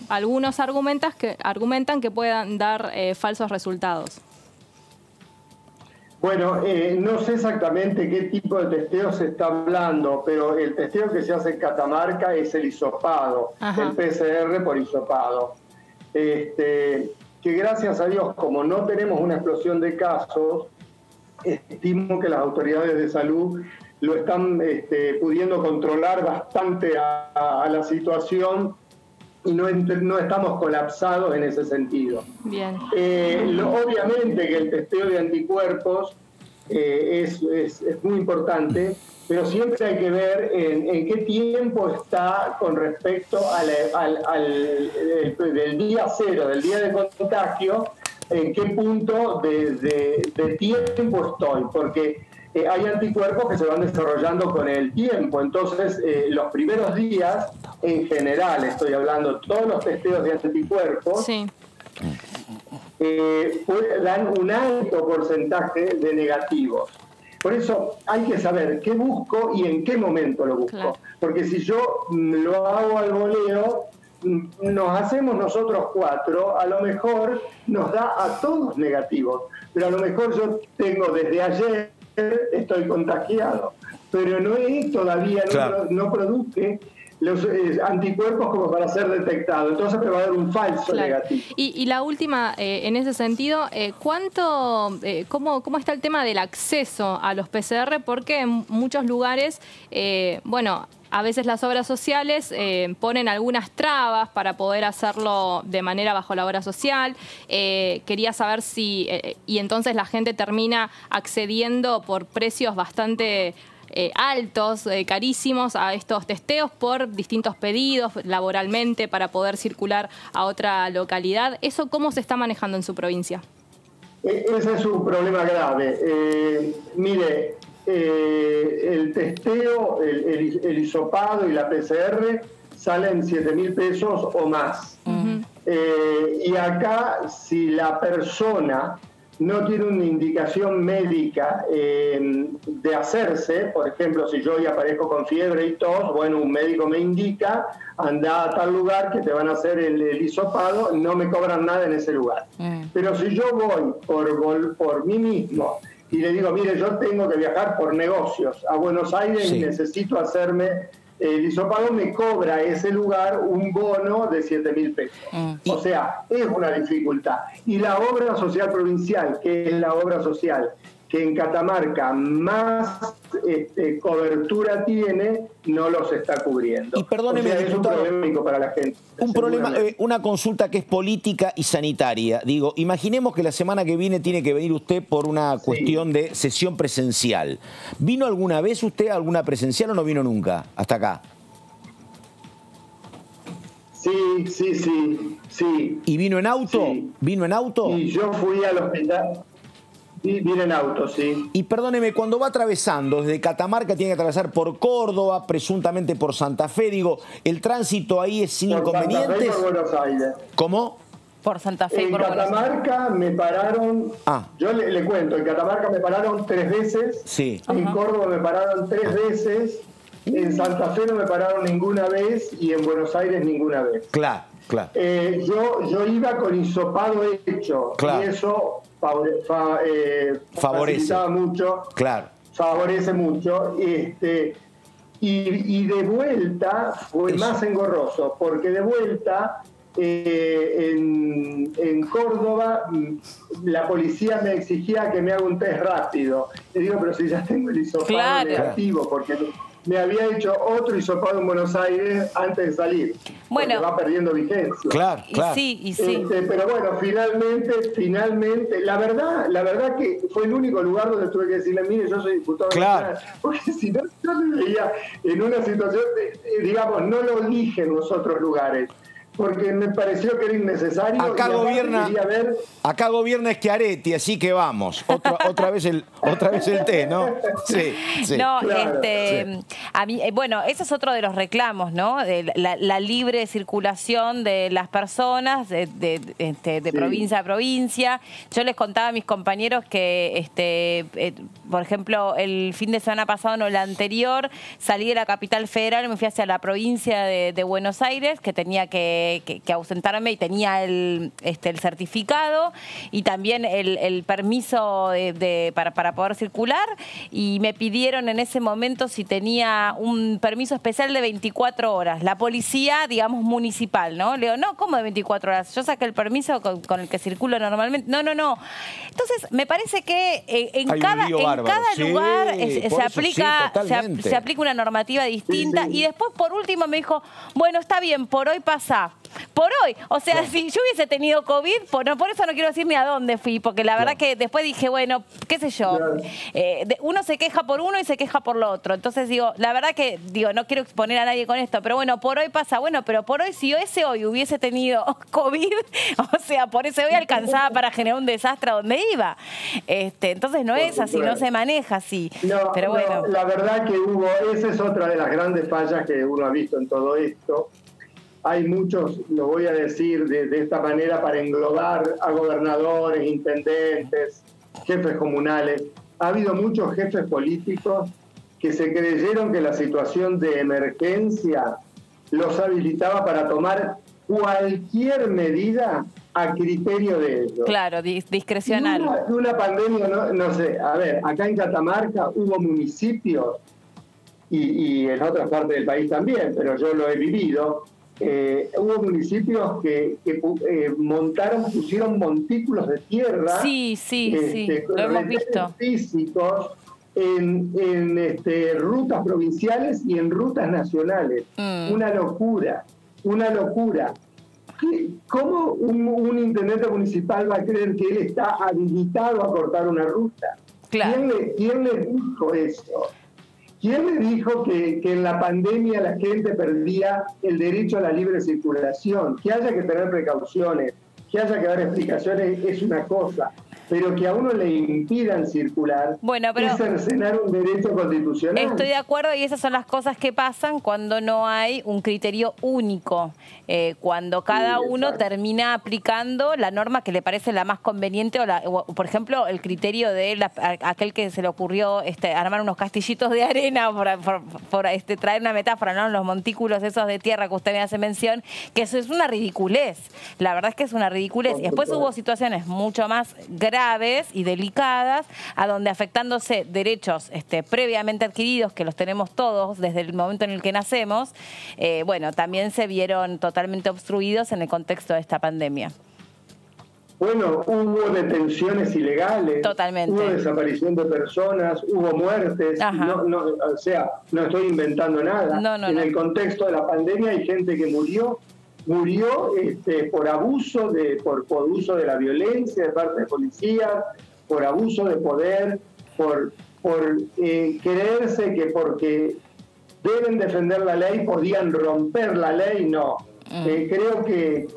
algunos argumentan que puedan dar falsos resultados. Bueno, no sé exactamente qué tipo de testeo se está hablando, pero el testeo que se hace en Catamarca es el hisopado, el PCR por hisopado. Que gracias a Dios, como no tenemos una explosión de casos, estimo que las autoridades de salud lo están pudiendo controlar bastante a la situación y no estamos colapsados en ese sentido. Bien. Obviamente que el testeo de anticuerpos es muy importante, pero siempre hay que ver en qué tiempo está con respecto del día cero, del día de contagio, en qué punto de tiempo estoy, porque hay anticuerpos que se van desarrollando con el tiempo. Entonces, los primeros días, en general, estoy hablando, todos los testeos de anticuerpos, sí, dan un alto porcentaje de negativos. Por eso hay que saber qué busco y en qué momento lo busco. Claro. Porque si yo lo hago al voleo, nos hacemos nosotros 4, a lo mejor nos da a todos negativos, pero a lo mejor yo tengo desde ayer, estoy contagiado, pero todavía no produce los anticuerpos como para ser detectado, entonces me va a dar un falso negativo. Y la última, en ese sentido, ¿cómo está el tema del acceso a los PCR? Porque en muchos lugares, a veces las obras sociales ponen algunas trabas para poder hacerlo de manera bajo la obra social. Quería saber si, y entonces la gente termina accediendo por precios bastante altos, carísimos a estos testeos por distintos pedidos laboralmente para poder circular a otra localidad. ¿Eso cómo se está manejando en su provincia? Ese es un problema grave. Mire, el testeo, el hisopado y la PCR salen 7.000 pesos o más. Y acá, si la persona no tiene una indicación médica de hacerse, por ejemplo, si yo hoy aparezco con fiebre y tos, bueno, un médico me indica, anda a tal lugar que te van a hacer el hisopado, no me cobran nada en ese lugar. Pero si yo voy por mí mismo y le digo, mire, yo tengo que viajar por negocios a Buenos Aires y necesito hacerme el hisopado, me cobra ese lugar un bono de 7.000 pesos. O sea, es una dificultad. Y la obra social provincial, que es la obra social que en Catamarca más cobertura tiene, no los está cubriendo. Y perdóneme, es un problema para la gente. Un problema, una consulta que es política y sanitaria. Digo, imaginemos que la semana que viene tiene que venir usted por una cuestión de sesión presencial. ¿Vino alguna vez usted a alguna presencial o no vino nunca hasta acá? Sí. ¿Y vino en auto? Sí. ¿Vino en auto? Y yo fui al hospital. Sí, viene en auto, sí. Y perdóneme, cuando va atravesando desde Catamarca, tiene que atravesar por Córdoba, presuntamente por Santa Fe, digo, ¿el tránsito ahí es sin inconvenientes? Santa Fe y por Buenos Aires. ¿Cómo? Por Santa Fe y por Buenos Aires. En Catamarca me pararon, yo le cuento, en Catamarca me pararon 3 veces, en Córdoba me pararon 3 veces, en Santa Fe no me pararon ninguna vez y en Buenos Aires ninguna vez. Claro. Yo iba con hisopado hecho y eso facilitaba mucho, favorece mucho, y de vuelta fue más engorroso, porque de vuelta en Córdoba la policía me exigía que me haga un test rápido. Le digo, pero si ya tengo el hisopado negativo, porque me había hecho otro hisopado en Buenos Aires antes de salir. Bueno, va perdiendo vigencia. Claro. Y sí. Pero bueno, finalmente, la verdad que fue el único lugar donde tuve que decirle, mire, yo soy diputado nacional. Porque si no, yo me veía en una situación, digamos, no lo dije en los otros lugares, porque me pareció que era innecesario. Acá gobierna Schiaretti, así que vamos. Otra vez el té, ¿no? Sí. No, a mí, bueno, ese es otro de los reclamos, ¿no? De la libre circulación de las personas de provincia a provincia. Yo les contaba a mis compañeros que, por ejemplo, el fin de semana pasado, no, el anterior, salí de la capital federal y me fui hacia la provincia de Buenos Aires, que tenía que ausentarme y tenía el certificado y también el permiso para poder circular, y me pidieron en ese momento si tenía un permiso especial de 24 horas. La policía, digamos, municipal, ¿no? Le digo, no, ¿cómo de 24 horas? Yo saqué el permiso con el que circulo normalmente. No. Entonces, me parece que en cada lugar se aplica una normativa distinta. Y después, por último, me dijo, bueno, está bien, por hoy pasa. Por hoy. O sea, si yo hubiese tenido COVID, por eso no quiero decir ni a dónde fui, porque la verdad que después dije, bueno, qué sé yo, uno se queja por uno y se queja por lo otro. Entonces digo, la verdad que, no quiero exponer a nadie con esto, pero bueno, por hoy pasa, bueno, pero por hoy, si ese hoy hubiese tenido COVID, o sea, por ese hoy alcanzaba para generar un desastre a donde iba. Entonces no es así, no se maneja así. Pero bueno. La verdad que esa es otra de las grandes fallas que uno ha visto en todo esto. Hay muchos, lo voy a decir de esta manera para englobar a gobernadores, intendentes, jefes comunales. Ha habido muchos jefes políticos que se creyeron que la situación de emergencia los habilitaba para tomar cualquier medida a criterio de ellos. Claro, discrecional. Una pandemia, no sé, a ver, acá en Catamarca hubo municipios, y en otras partes del país también, pero yo lo he vivido, hubo municipios que pusieron montículos de tierra. Sí, lo hemos visto. Físicos en rutas provinciales y en rutas nacionales. Una locura. ¿Cómo un intendente municipal va a creer que él está habilitado a cortar una ruta? Claro. ¿Quién le dijo eso? ¿Quién le dijo que en la pandemia la gente perdía el derecho a la libre circulación? Que haya que tener precauciones, que haya que dar explicaciones es una cosa, pero que a uno le impidan circular es cercenar un derecho constitucional. Estoy de acuerdo, y esas son las cosas que pasan cuando no hay un criterio único, cuando cada uno termina aplicando la norma que le parece la más conveniente, o por ejemplo, el criterio de aquel que se le ocurrió armar unos castillitos de arena, por traer una metáfora, ¿no? Los montículos esos de tierra que usted me hace mención, que eso es una ridiculez. La verdad es que es una ridiculez. Y después hubo situaciones mucho más graves y delicadas, a donde afectándose derechos previamente adquiridos, que los tenemos todos desde el momento en el que nacemos, también se vieron totalmente obstruidos en el contexto de esta pandemia. Bueno, hubo detenciones ilegales, totalmente. Hubo desaparición de personas, hubo muertes, o sea, no estoy inventando nada. En el contexto de la pandemia hay gente que murió por abuso por uso de la violencia de parte de policías, por abuso de poder, por creerse que porque deben defender la ley podían romper la ley. No. Creo que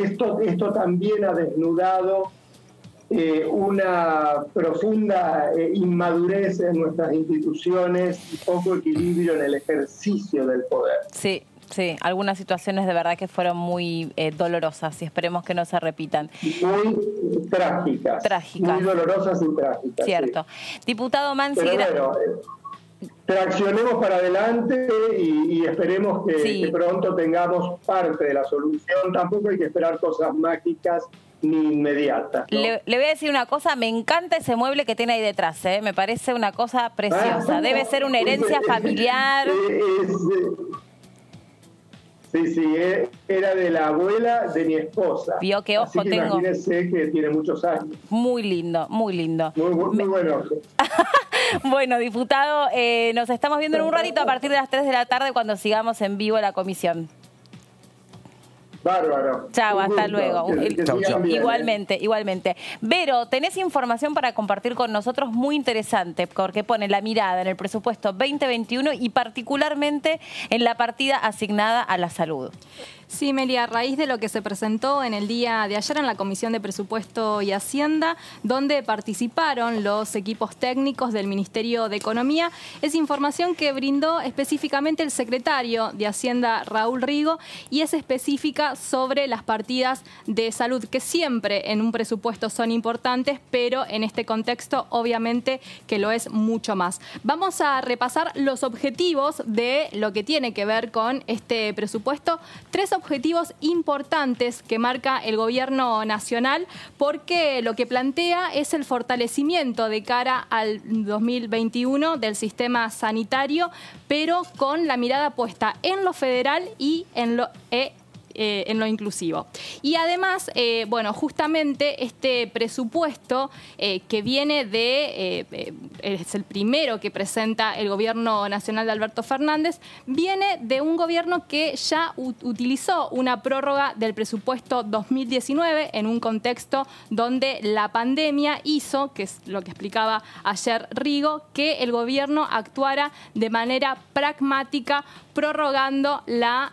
esto también ha desnudado una profunda inmadurez en nuestras instituciones y poco equilibrio en el ejercicio del poder. Sí, algunas situaciones de verdad que fueron muy dolorosas y esperemos que no se repitan. Muy trágicas. Muy dolorosas y trágicas. Cierto. Sí. Diputado Mansi... Traccionemos para adelante y esperemos que pronto tengamos parte de la solución. Tampoco hay que esperar cosas mágicas ni inmediatas, ¿no? Le voy a decir una cosa, me encanta ese mueble que tiene ahí detrás, me parece una cosa preciosa. Debe ser una herencia familiar. Sí, era de la abuela de mi esposa. Vio qué ojo así que tengo. Imagínese que tiene muchos años. Muy lindo, muy lindo. Muy buen ojo. Bueno, diputado, nos estamos viendo en un ratito a partir de las 3 de la tarde cuando sigamos en vivo la comisión. Bárbaro. Chau, hasta luego. Chau. Igualmente. Vero, tenés información para compartir con nosotros muy interesante, porque pone la mirada en el presupuesto 2021 y particularmente en la partida asignada a la salud. Sí, Meli, a raíz de lo que se presentó en el día de ayer en la Comisión de Presupuesto y Hacienda, donde participaron los equipos técnicos del Ministerio de Economía, es información que brindó específicamente el secretario de Hacienda, Raúl Rigo, y es específica sobre las partidas de salud, que siempre en un presupuesto son importantes, pero en este contexto obviamente que lo es mucho más. Vamos a repasar los objetivos de lo que tiene que ver con este presupuesto. 3 objetivos importantes que marca el gobierno nacional, porque lo que plantea es el fortalecimiento de cara al 2021 del sistema sanitario, pero con la mirada puesta en lo federal y en lo inclusivo. Y además, justamente este presupuesto que viene es el primero que presenta el gobierno nacional de Alberto Fernández, viene de un gobierno que ya utilizó una prórroga del presupuesto 2019 en un contexto donde la pandemia hizo, que es lo que explicaba ayer Rigo, que el gobierno actuara de manera pragmática, prorrogando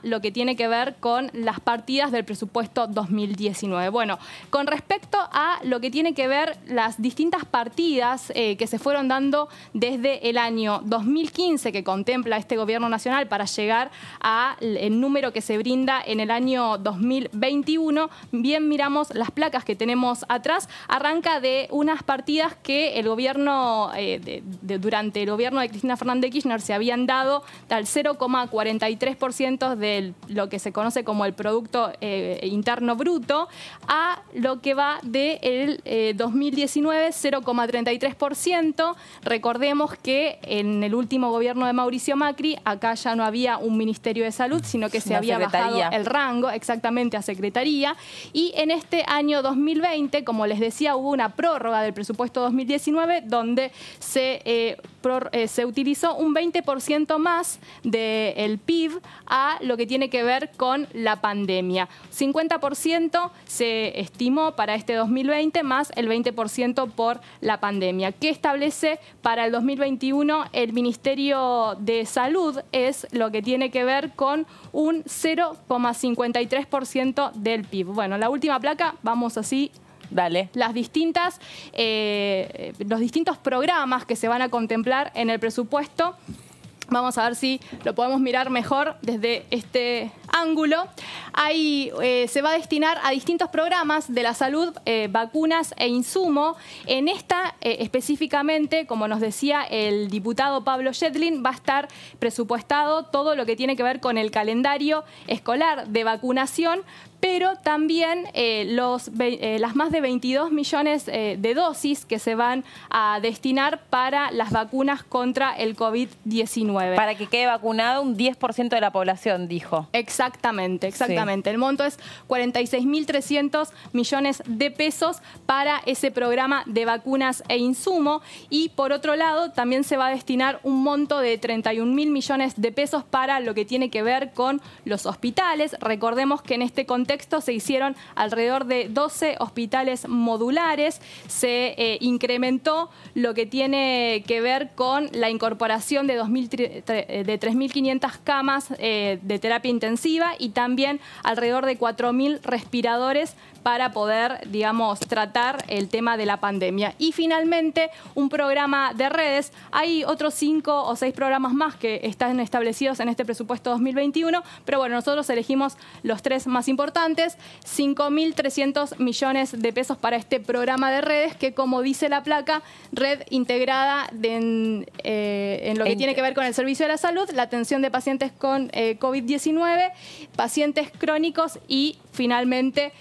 lo que tiene que ver con las partidas del presupuesto 2019. Bueno, con respecto a lo que tiene que ver las distintas partidas que se fueron dando desde el año 2015 que contempla este gobierno nacional para llegar al número que se brinda en el año 2021, bien miramos las placas que tenemos atrás, arranca de unas partidas que el gobierno, durante el gobierno de Cristina Fernández de Kirchner se habían dado al 0,43% de lo que se conoce como el Producto Interno Bruto, a lo que va del 2019, 0,33%. Recordemos que en el último gobierno de Mauricio Macri, acá ya no había un Ministerio de Salud, sino que se había bajado el rango exactamente a Secretaría. Y en este año 2020, como les decía, hubo una prórroga del presupuesto 2019 donde se utilizó un 20% más del PIB a lo que tiene que ver con la pandemia. 50% se estimó para este 2020 más el 20% por la pandemia. ¿Qué establece para el 2021 el Ministerio de Salud? Es lo que tiene que ver con un 0,53% del PIB. Bueno, la última placa, vamos así. Dale. Los distintos programas que se van a contemplar en el presupuesto. Vamos a ver si lo podemos mirar mejor desde este ángulo. Ahí se va a destinar a distintos programas de la salud, vacunas e insumo. En esta específicamente, como nos decía el diputado Pablo Yedlin, va a estar presupuestado todo lo que tiene que ver con el calendario escolar de vacunación, pero también las más de 22 millones de dosis que se van a destinar para las vacunas contra el COVID-19. Para que quede vacunado un 10% de la población, dijo. Exactamente, exactamente. Sí. El monto es 46.300 millones de pesos para ese programa de vacunas e insumo. Y por otro lado, también se va a destinar un monto de 31.000 millones de pesos para lo que tiene que ver con los hospitales. Recordemos que en este contexto se hicieron alrededor de 12 hospitales modulares. Se incrementó lo que tiene que ver con la incorporación de 3.500 camas de terapia intensiva y también alrededor de 4.000 respiradores para poder, digamos, tratar el tema de la pandemia. Y finalmente, un programa de redes. Hay otros 5 o 6 programas más que están establecidos en este presupuesto 2021, pero bueno, nosotros elegimos los 3 más importantes. 5.300 millones de pesos para este programa de redes, que como dice la placa, red integrada en lo que tiene que ver con el servicio de la salud, la atención de pacientes con COVID-19, pacientes crónicos y finalmente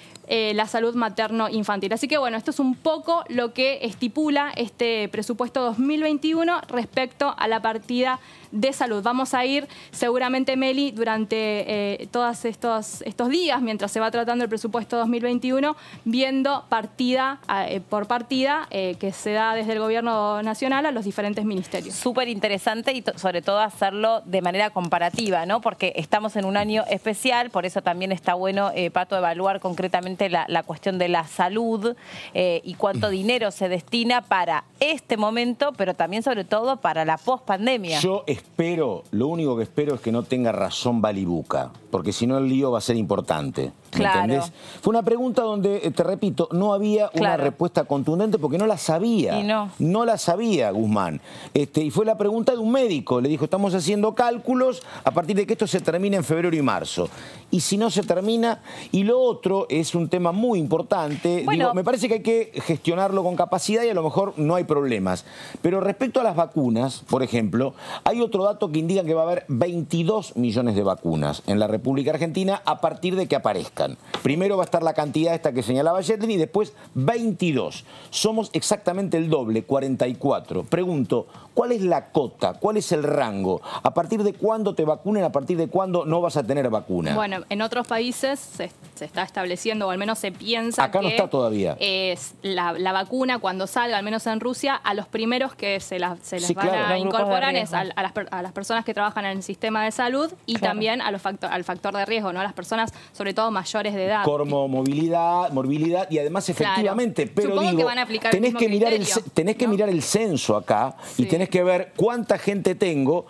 la salud materno-infantil. Así que bueno, esto es un poco lo que estipula este presupuesto 2021 respecto a la partida de salud. Vamos a ir seguramente, Meli, durante todos estos días, mientras se va tratando el presupuesto 2021, viendo partida por partida que se da desde el Gobierno Nacional a los diferentes ministerios. Súper interesante y sobre todo hacerlo de manera comparativa, ¿no? Porque estamos en un año especial, por eso también está bueno, Pato, evaluar concretamente la cuestión de la salud y cuánto dinero se destina para este momento, pero también sobre todo para la pospandemia. Yo espero, lo único que espero es que no tenga razón Balibuca, porque si no el lío va a ser importante. Claro. ¿Entendés? Fue una pregunta donde, te repito, no había una respuesta contundente porque no la sabía. Y no la sabía Guzmán. Y fue la pregunta de un médico. Le dijo, estamos haciendo cálculos a partir de que esto se termine en febrero y marzo. Y si no se termina, y lo otro es un tema muy importante. Bueno, digo, me parece que hay que gestionarlo con capacidad y a lo mejor no hay problemas. Pero respecto a las vacunas, por ejemplo, hay otro dato que indica que va a haber 22 millones de vacunas en la República Argentina a partir de que aparezcan. Primero va a estar la cantidad esta que señalaba Yedlin y después 22. Somos exactamente el doble, 44. Pregunto, ¿cuál es la cota? ¿Cuál es el rango? ¿A partir de cuándo te vacunen? ¿A partir de cuándo no vas a tener vacuna? Bueno, en otros países se está estableciendo, o al menos se piensa acá que no está todavía. Es la vacuna cuando salga, al menos en Rusia, a los primeros que se les van a los incorporar es a las personas que trabajan en el sistema de salud y también al factor de riesgo, ¿no? A las personas, sobre todo mayores de edad. Morbilidad y además efectivamente, pero supongo digo, que van a aplicar tenés que mirar ¿no? mirar el censo acá y tenés que ver cuánta gente tengo,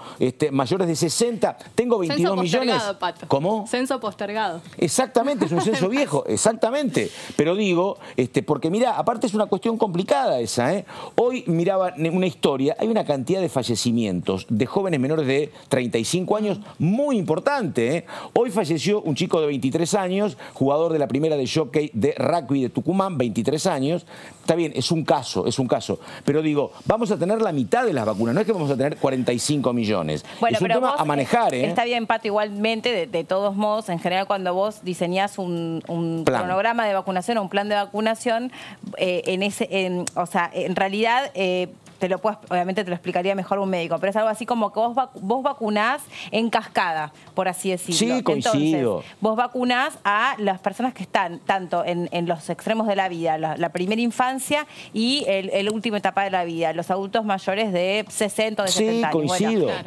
mayores de 60, tengo 22 millones. Pato. ¿Cómo? Censo postergado. Exactamente, es un censo viejo, exactamente. Pero digo, porque mirá, aparte es una cuestión complicada esa, ¿eh? Hoy miraba una historia, hay una cantidad de fallecimientos de jóvenes menores de 35 años muy importante, ¿eh? Hoy falleció un chico de 23 años años, jugador de la primera de jockey de rugby de Tucumán, 23 años. Está bien, es un caso. Pero digo, vamos a tener la mitad de las vacunas, no es que vamos a tener 45 millones. Bueno, es un tema a manejar, ¿eh? Está bien, Pato, igualmente, de todos modos, en general, cuando vos diseñás un cronograma de vacunación o un plan de vacunación, o sea, en realidad... obviamente te lo explicaría mejor un médico, pero es algo así como que vos vacunás en cascada, por así decirlo. Sí, coincido. Entonces, vos vacunás a las personas que están tanto en los extremos de la vida, la primera infancia y la última etapa de la vida, los adultos mayores de 60 o de 70 años. Coincido. Bueno,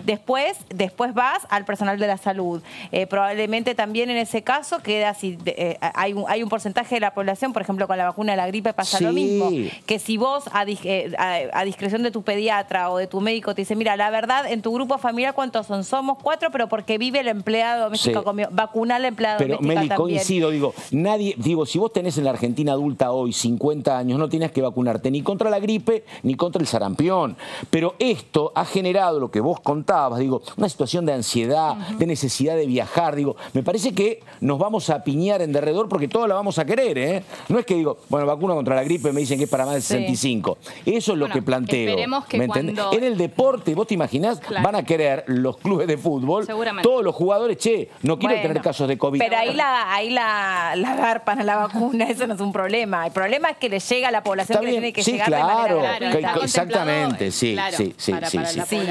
después vas al personal de la salud. Probablemente también en ese caso queda así, hay un porcentaje de la población, por ejemplo, con la vacuna de la gripe pasa lo mismo, que si vos a discreción de tu pediatra o de tu médico te dice, mira, la verdad, en tu grupo familiar, ¿cuántos son? Somos 4, pero porque vive el empleado doméstico conmigo. Vacunar al empleado doméstico Meli, también. coincido, si vos tenés en la Argentina adulta hoy 50 años, no tienes que vacunarte ni contra la gripe ni contra el sarampión. Pero esto ha generado lo que vos contabas, una situación de ansiedad, de necesidad de viajar. Me parece que nos vamos a piñar en derredor porque todos la vamos a querer, ¿eh? No es que vacuna contra la gripe, me dicen que es para más de 65. Eso es lo que planteo. Esperemos que En el deporte, vos te imaginás, van a querer los clubes de fútbol, todos los jugadores, no quiero tener casos de COVID. Pero ahí la garpan a la vacuna, eso no es un problema. El problema es que le llega a la población que le tiene que llegar de manera gratuita. Exactamente, sí.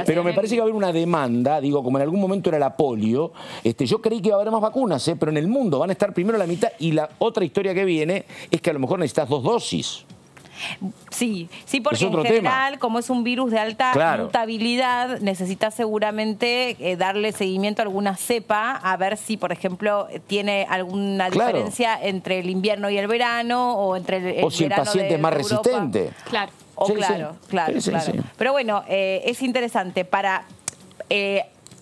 Pero me parece que va a haber una demanda, como en algún momento era la polio, yo creí que iba a haber más vacunas, pero en el mundo van a estar primero la mitad y la otra historia que viene es que a lo mejor necesitas 2 dosis. Sí, porque en general, como es un virus de alta mutabilidad, necesitas seguramente darle seguimiento a alguna cepa, a ver si, por ejemplo, tiene alguna diferencia entre el invierno y el verano, o entre el verano si el paciente es más resistente. Claro. Claro. Pero bueno, es interesante para...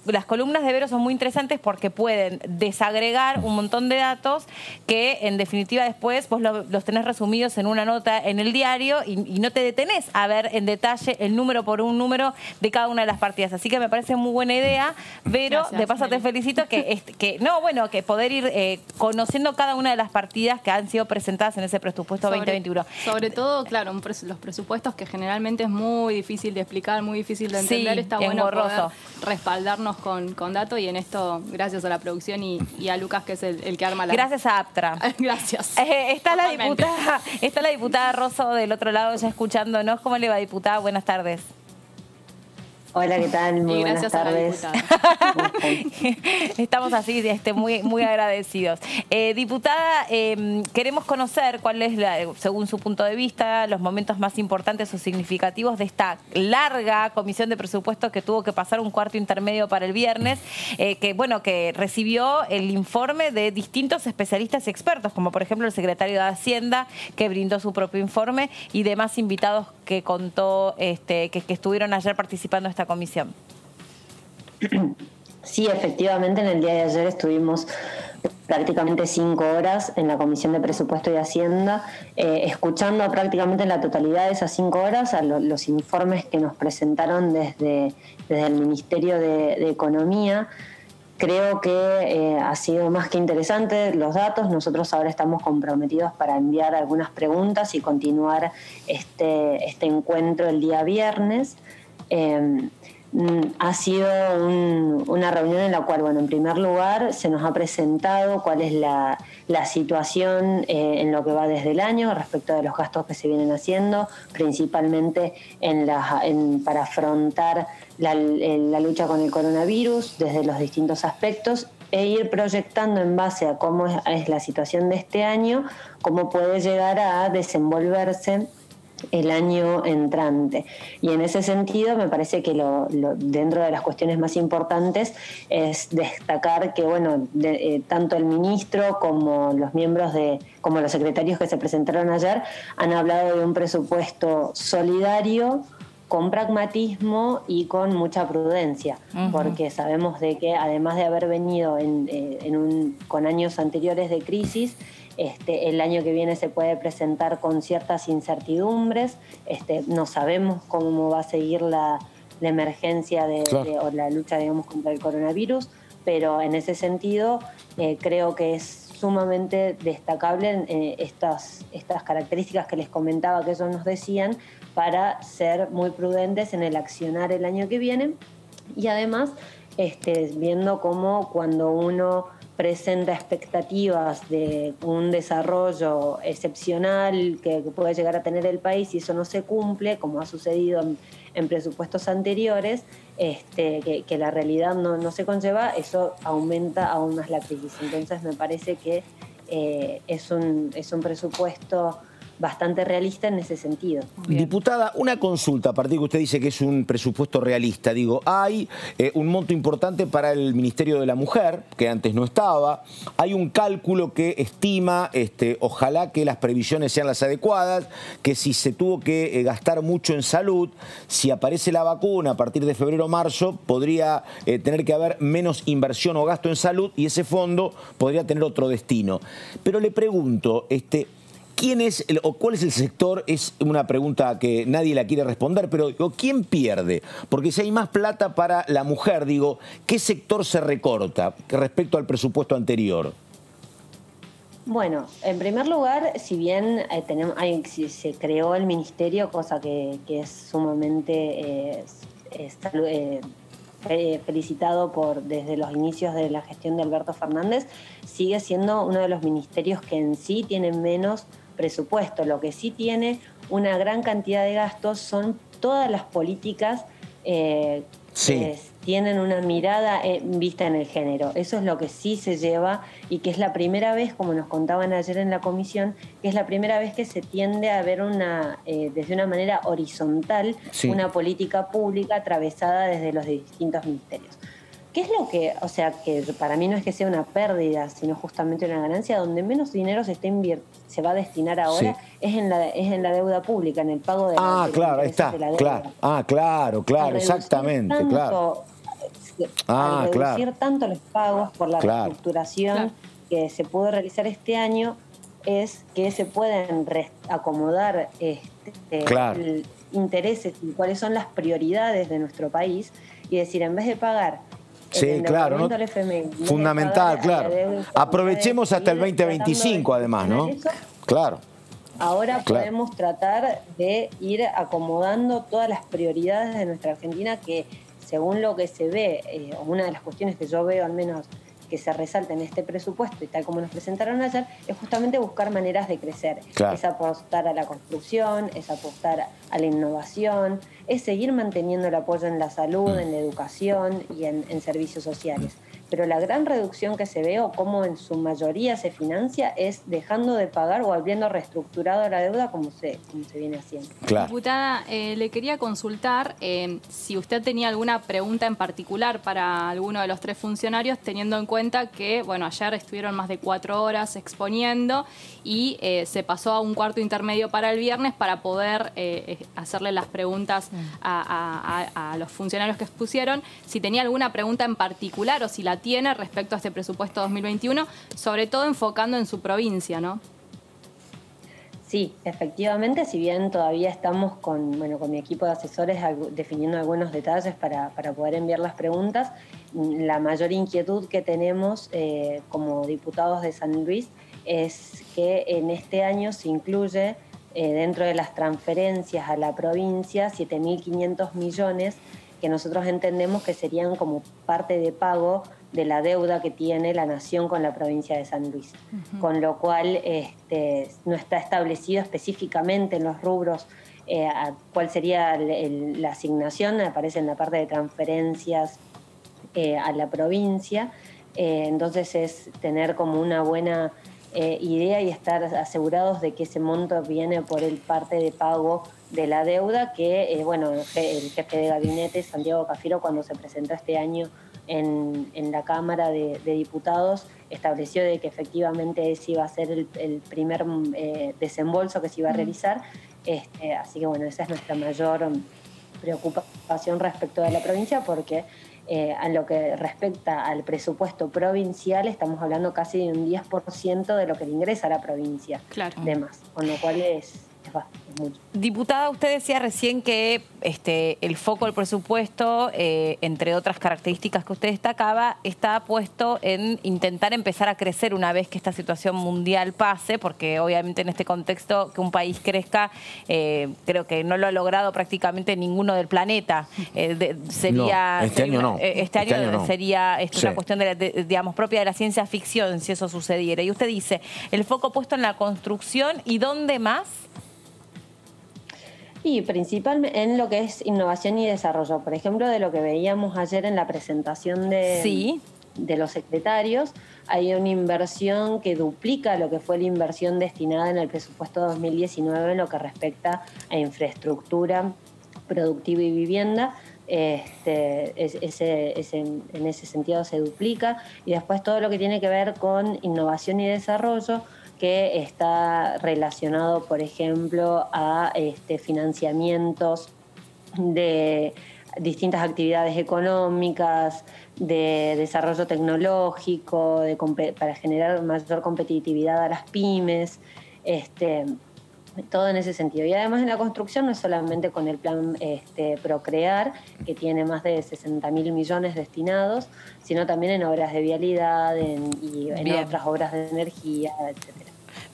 las columnas de Vero son muy interesantes porque pueden desagregar un montón de datos que en definitiva después vos los tenés resumidos en una nota en el diario y no te detenés a ver en detalle el número por un número de cada una de las partidas. Así que me parece muy buena idea, Vero. Gracias, de paso te felicito que poder ir conociendo cada una de las partidas que han sido presentadas en ese presupuesto 2021. Sobre todo, claro, los presupuestos que generalmente es muy difícil de explicar, muy difícil de entender, está bueno poder respaldarnos con datos, y en esto, gracias a la producción y a Lucas, que es el que arma la... Gracias a Aptra. Gracias. Está la diputada Rosso del otro lado ya escuchándonos. ¿Cómo le va, diputada? Buenas tardes. Hola, ¿qué tal? Muy buenas tardes. Estamos así, muy agradecidos. Diputada, queremos conocer cuál es, según su punto de vista, los momentos más importantes o significativos de esta larga comisión de presupuestos que tuvo que pasar un cuarto intermedio para el viernes, que recibió el informe de distintos especialistas y expertos, como por ejemplo el secretario de Hacienda, que brindó su propio informe, y demás invitados que contó, que estuvieron ayer participando en esta comisión. Sí, efectivamente, en el día de ayer estuvimos prácticamente 5 horas en la Comisión de Presupuesto y Hacienda, escuchando prácticamente la totalidad de esas 5 horas a los informes que nos presentaron desde el Ministerio de Economía. Creo que ha sido más que interesante los datos. Nosotros ahora estamos comprometidos para enviar algunas preguntas y continuar este encuentro el día viernes. Ha sido una reunión en la cual, en primer lugar, se nos ha presentado cuál es la situación en lo que va desde el año respecto de los gastos que se vienen haciendo, principalmente para afrontar la lucha con el coronavirus desde los distintos aspectos, e ir proyectando en base a cómo es la situación de este año, cómo puede llegar a desenvolverse el año entrante. Y en ese sentido me parece que dentro de las cuestiones más importantes es destacar que tanto el ministro como los miembros como los secretarios que se presentaron ayer han hablado de un presupuesto solidario, con pragmatismo y con mucha prudencia, porque sabemos de que además de haber venido con años anteriores de crisis, el año que viene se puede presentar con ciertas incertidumbres. No sabemos cómo va a seguir la emergencia o la lucha, contra el coronavirus, pero en ese sentido creo que es sumamente destacable estas características que les comentaba que ellos nos decían para ser muy prudentes en el accionar el año que viene y además viendo cómo cuando uno presenta expectativas de un desarrollo excepcional que puede llegar a tener el país y eso no se cumple, como ha sucedido en presupuestos anteriores, que la realidad no se conlleva, eso aumenta aún más la crisis. Entonces me parece que es un presupuesto bastante realista en ese sentido. Bien. Diputada, una consulta, a partir de que usted dice que es un presupuesto realista. Digo, hay un monto importante para el Ministerio de la Mujer, que antes no estaba. Hay un cálculo que estima, ojalá que las previsiones sean las adecuadas, que si se tuvo que gastar mucho en salud, si aparece la vacuna a partir de febrero o marzo, podría tener que haber menos inversión o gasto en salud y ese fondo podría tener otro destino. Pero le pregunto, ¿quién es o cuál es el sector? Es una pregunta que nadie la quiere responder, pero digo, ¿quién pierde? Porque si hay más plata para la mujer, digo, ¿qué sector se recorta respecto al presupuesto anterior? Bueno, en primer lugar, si bien se creó el ministerio, cosa que es sumamente felicitado desde los inicios de la gestión de Alberto Fernández, sigue siendo uno de los ministerios que en sí tienen menos presupuesto. Lo que sí tiene una gran cantidad de gastos son todas las políticas que tienen una mirada vista en el género. Eso es lo que sí se lleva y que es la primera vez, como nos contaban ayer en la comisión, que es la primera vez que se tiende a ver desde una manera horizontal una política pública atravesada desde los distintos ministerios. ¿Qué es lo que, que para mí no es que sea una pérdida, sino justamente una ganancia? Donde menos dinero se va a destinar ahora es en la deuda pública, en el pago de la deuda. Claro, ahí está. Claro, exactamente, al reducir tanto los pagos por la reestructuración que se pudo realizar este año, es que se pueden acomodar intereses y cuáles son las prioridades de nuestro país y decir, en vez de pagar del FMI, fundamental, aprovechemos hasta el 2025 además, ¿no? Ahora podemos tratar de ir acomodando todas las prioridades de nuestra Argentina que, según lo que se ve, una de las cuestiones que yo veo al menos que se resalta en este presupuesto y tal como nos presentaron ayer, es justamente buscar maneras de crecer. Es apostar a la construcción, es apostar a la innovación, es seguir manteniendo el apoyo en la salud, en la educación y en servicios sociales. Pero la gran reducción que se ve o cómo en su mayoría se financia es dejando de pagar o habiendo reestructurado la deuda como se viene haciendo. Diputada, le quería consultar si usted tenía alguna pregunta en particular para alguno de los tres funcionarios, teniendo en cuenta que, bueno, ayer estuvieron más de 4 horas exponiendo y se pasó a un cuarto intermedio para el viernes para poder hacerle las preguntas a los funcionarios que expusieron. Si tenía alguna pregunta en particular o si la tiene respecto a este presupuesto 2021, sobre todo enfocando en su provincia, ¿no? Sí, efectivamente, si bien todavía estamos con mi equipo de asesores definiendo algunos detalles para poder enviar las preguntas, la mayor inquietud que tenemos como diputados de San Luis es que en este año se incluye dentro de las transferencias a la provincia 7.500 millones que nosotros entendemos que serían como parte de pago de la deuda que tiene la Nación con la provincia de San Luis. Con lo cual no está establecido específicamente en los rubros cuál sería la asignación, aparece en la parte de transferencias a la provincia. Entonces es tener como una buena idea y estar asegurados de que ese monto viene por el parte de pago de la deuda que, el jefe de gabinete, Santiago Cafiero, cuando se presentó este año en la Cámara de Diputados, estableció de que efectivamente ese iba a ser el primer desembolso que se iba a realizar. Así que esa es nuestra mayor preocupación respecto de la provincia, porque a lo que respecta al presupuesto provincial estamos hablando casi de un 10% de lo que le ingresa a la provincia de más, con lo cual es Diputada, usted decía recién que el foco del presupuesto, entre otras características que usted destacaba, está puesto en intentar empezar a crecer una vez que esta situación mundial pase, porque obviamente en este contexto que un país crezca, creo que no lo ha logrado prácticamente ninguno del planeta. Sería, no, este año no. Este año no. Sería una cuestión digamos, propia de la ciencia ficción si eso sucediera. Y usted dice, el foco puesto en la construcción, ¿y dónde más? Y principalmente en lo que es innovación y desarrollo. Por ejemplo, de lo que veíamos ayer en la presentación de los secretarios, hay una inversión que duplica lo que fue la inversión destinada en el presupuesto 2019 en lo que respecta a infraestructura productiva y vivienda. En ese sentido se duplica. Y después todo lo que tiene que ver con innovación y desarrollo, que está relacionado, por ejemplo, a financiamientos de distintas actividades económicas, de desarrollo tecnológico, para generar mayor competitividad a las pymes, todo en ese sentido. Y además en la construcción no es solamente con el plan Procrear, que tiene más de 60.000 millones destinados, sino también en obras de vialidad y en otras obras de energía, etcétera.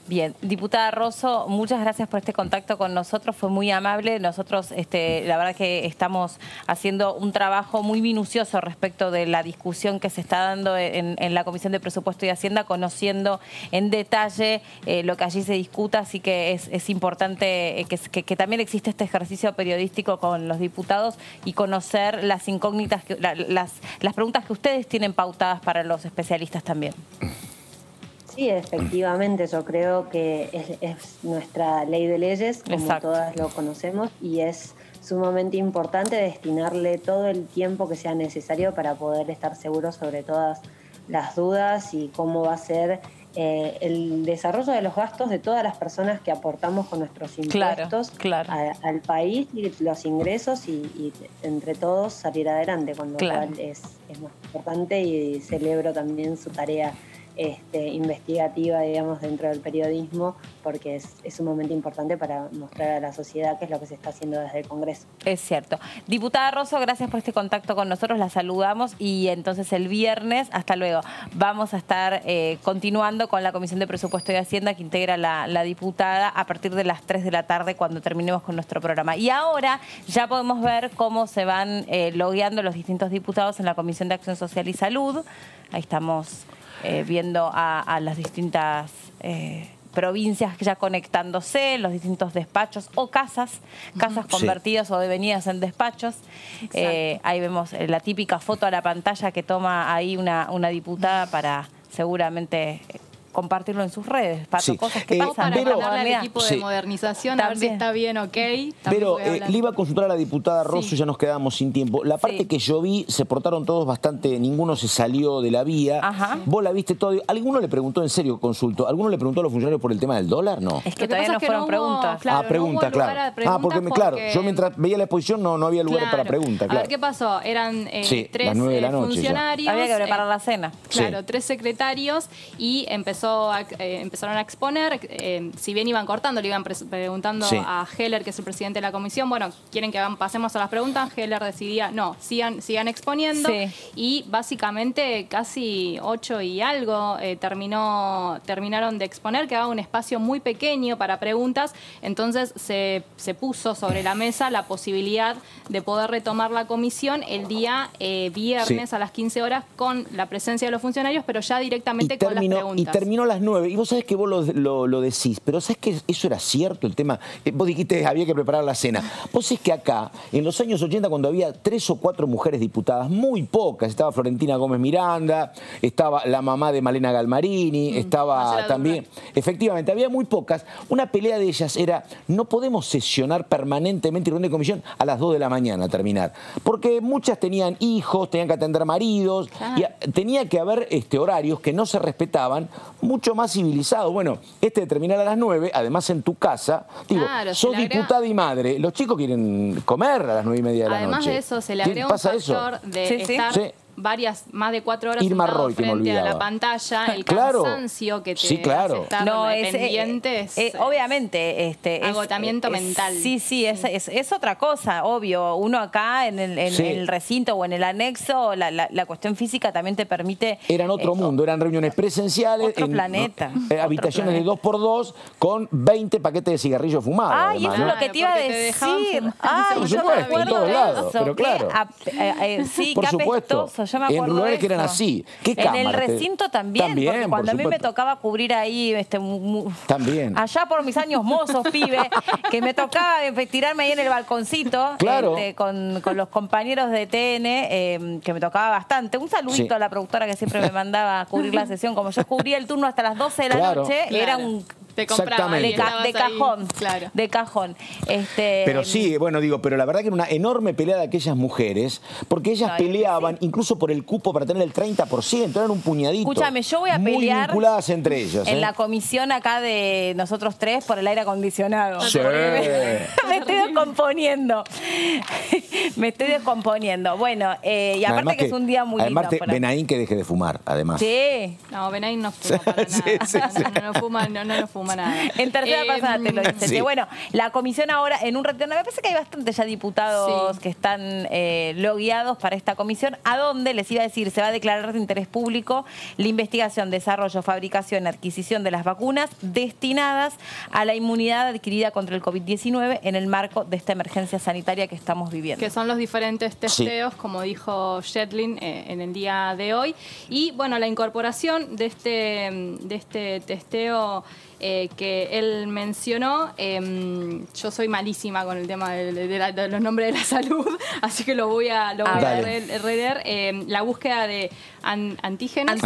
Bien, diputada Rosso, muchas gracias por este contacto con nosotros, fue muy amable. Nosotros, la verdad que estamos haciendo un trabajo muy minucioso respecto de la discusión que se está dando en la Comisión de Presupuesto y Hacienda, conociendo en detalle lo que allí se discuta, así que es importante que también existe este ejercicio periodístico con los diputados y conocer las incógnitas, las preguntas que ustedes tienen pautadas para los especialistas también. Sí, efectivamente, yo creo que es nuestra ley de leyes, como todas lo conocemos, y es sumamente importante destinarle todo el tiempo que sea necesario para poder estar seguros sobre todas las dudas y cómo va a ser el desarrollo de los gastos de todas las personas que aportamos con nuestros impuestos al país, y los ingresos, y entre todos salir adelante, con lo cual es más importante, y celebro también su tarea investigativa, digamos, dentro del periodismo, porque es sumamente importante para mostrar a la sociedad qué es lo que se está haciendo desde el Congreso. Es cierto. Diputada Rosso, gracias por este contacto con nosotros, la saludamos, y entonces el viernes, hasta luego, vamos a estar continuando con la Comisión de Presupuesto y Hacienda que integra la diputada a partir de las 3 de la tarde cuando terminemos con nuestro programa. Y ahora ya podemos ver cómo se van logueando los distintos diputados en la Comisión de Acción Social y Salud. Ahí estamos viendo a las distintas provincias ya conectándose, los distintos despachos o casas convertidas o devenidas en despachos. Ahí vemos la típica foto a la pantalla que toma ahí una diputada para seguramente compartirlo en sus redes. Pato, cosas que pasan. Para mandarle al equipo de modernización a ver si está bien, ok. Pero le iba a consultar a la diputada Rosso y ya nos quedamos sin tiempo. La parte que yo vi, se portaron todos bastante, ninguno se salió de la vía. Vos la viste todo. ¿Alguno le preguntó, en serio, consulto, alguno le preguntó a los funcionarios por el tema del dólar? No. Es que todavía no fueron preguntas. Preguntas, claro. Claro, yo mientras veía la exposición no había lugar para preguntas. A ver qué pasó. Eran 3 funcionarios. Había que preparar la cena. Claro, 3 secretarios, y empezaron a exponer, si bien iban cortando, le iban preguntando a Heller, que es el presidente de la comisión, bueno, quieren que pasemos a las preguntas. Heller decidía, no, sigan exponiendo, y básicamente casi 8 y algo terminaron de exponer, quedaba un espacio muy pequeño para preguntas, entonces se puso sobre la mesa la posibilidad de poder retomar la comisión el día viernes a las 15 horas con la presencia de los funcionarios, pero ya directamente con las preguntas. Y terminó a las 9, y vos sabés que vos lo decís, pero ¿sabés que eso era cierto el tema? Vos dijiste había que preparar la cena. Vos sabés que acá, en los años 80, cuando había 3 o 4 mujeres diputadas, muy pocas, estaba Florentina Gómez Miranda, estaba la mamá de Malena Galmarini, estaba también, efectivamente, había muy pocas. Una pelea de ellas era, no podemos sesionar permanentemente reunión de comisión a las 2 de la mañana a terminar, porque muchas tenían hijos, tenían que atender maridos, y tenía que haber horarios que no se respetaban, mucho más civilizado. Bueno, de terminar a las 9, además en tu casa, digo, sos diputada y madre, los chicos quieren comer a las 9:30 de la noche. Además de eso, se le agrega un factor de estar más de 4 horas Irma sentado Roy, que me frente a la olvidaba. pantalla, el Claro. cansancio que te Sí, claro. hace estar pendiente obviamente agotamiento mental. Sí, es otra cosa, obvio. Uno acá en el recinto o en el anexo, la cuestión física también te permite... Eran otro mundo, eran reuniones presenciales. Otro planeta. Habitaciones de 2x2 con 20 paquetes de cigarrillos fumados. Ay, eso es lo que te iba a decir. Ay, por yo me supuesto, acuerdo en todos de lados, eso. pero claro. Sí, por qué supuesto. apestoso, yo me acuerdo En lugares de que eran eso. así. ¿Qué en el cámara? recinto también, porque cuando a mí me tocaba cubrir ahí, también. allá por mis años mozos, pibe, que me tocaba tirarme ahí en el balconcito, claro. con los compañeros de TN, que me tocaba bastante. Un saludito a la productora que siempre me mandaba a cubrir la sesión. Como yo cubría el turno hasta las 12 de la noche, era un... Te compraba de cajón, claro. de cajón. Pero sí, bueno, digo, pero la verdad que era una enorme pelea de aquellas mujeres, porque ellas peleaban incluso por el cupo para tener el 30%, eran un puñadito. Escúchame, yo voy a muy pelear vinculadas entre ellas. en la comisión acá de nosotros tres por el aire acondicionado. Sí. Me estoy descomponiendo. Me estoy descomponiendo. Bueno, y aparte además que es un día muy lindo. Además, Benaín que deje de fumar, además. Sí. No, Benaín no fuma para nada. No fuma nada. En tercera persona te lo dice. Sí. Bueno, la comisión ahora en un retorno, me parece que hay bastantes ya diputados que están logueados para esta comisión, a donde les iba a decir, se va a declarar de interés público la investigación, desarrollo, fabricación, adquisición de las vacunas destinadas a la inmunidad adquirida contra el COVID-19 en el marco de esta emergencia sanitaria que estamos viviendo. Que son los diferentes testeos, como dijo Shetlin en el día de hoy. Y bueno, la incorporación de este testeo que él mencionó, yo soy malísima con el tema de los nombres de la salud, así que lo voy a leer. La búsqueda de antígenos,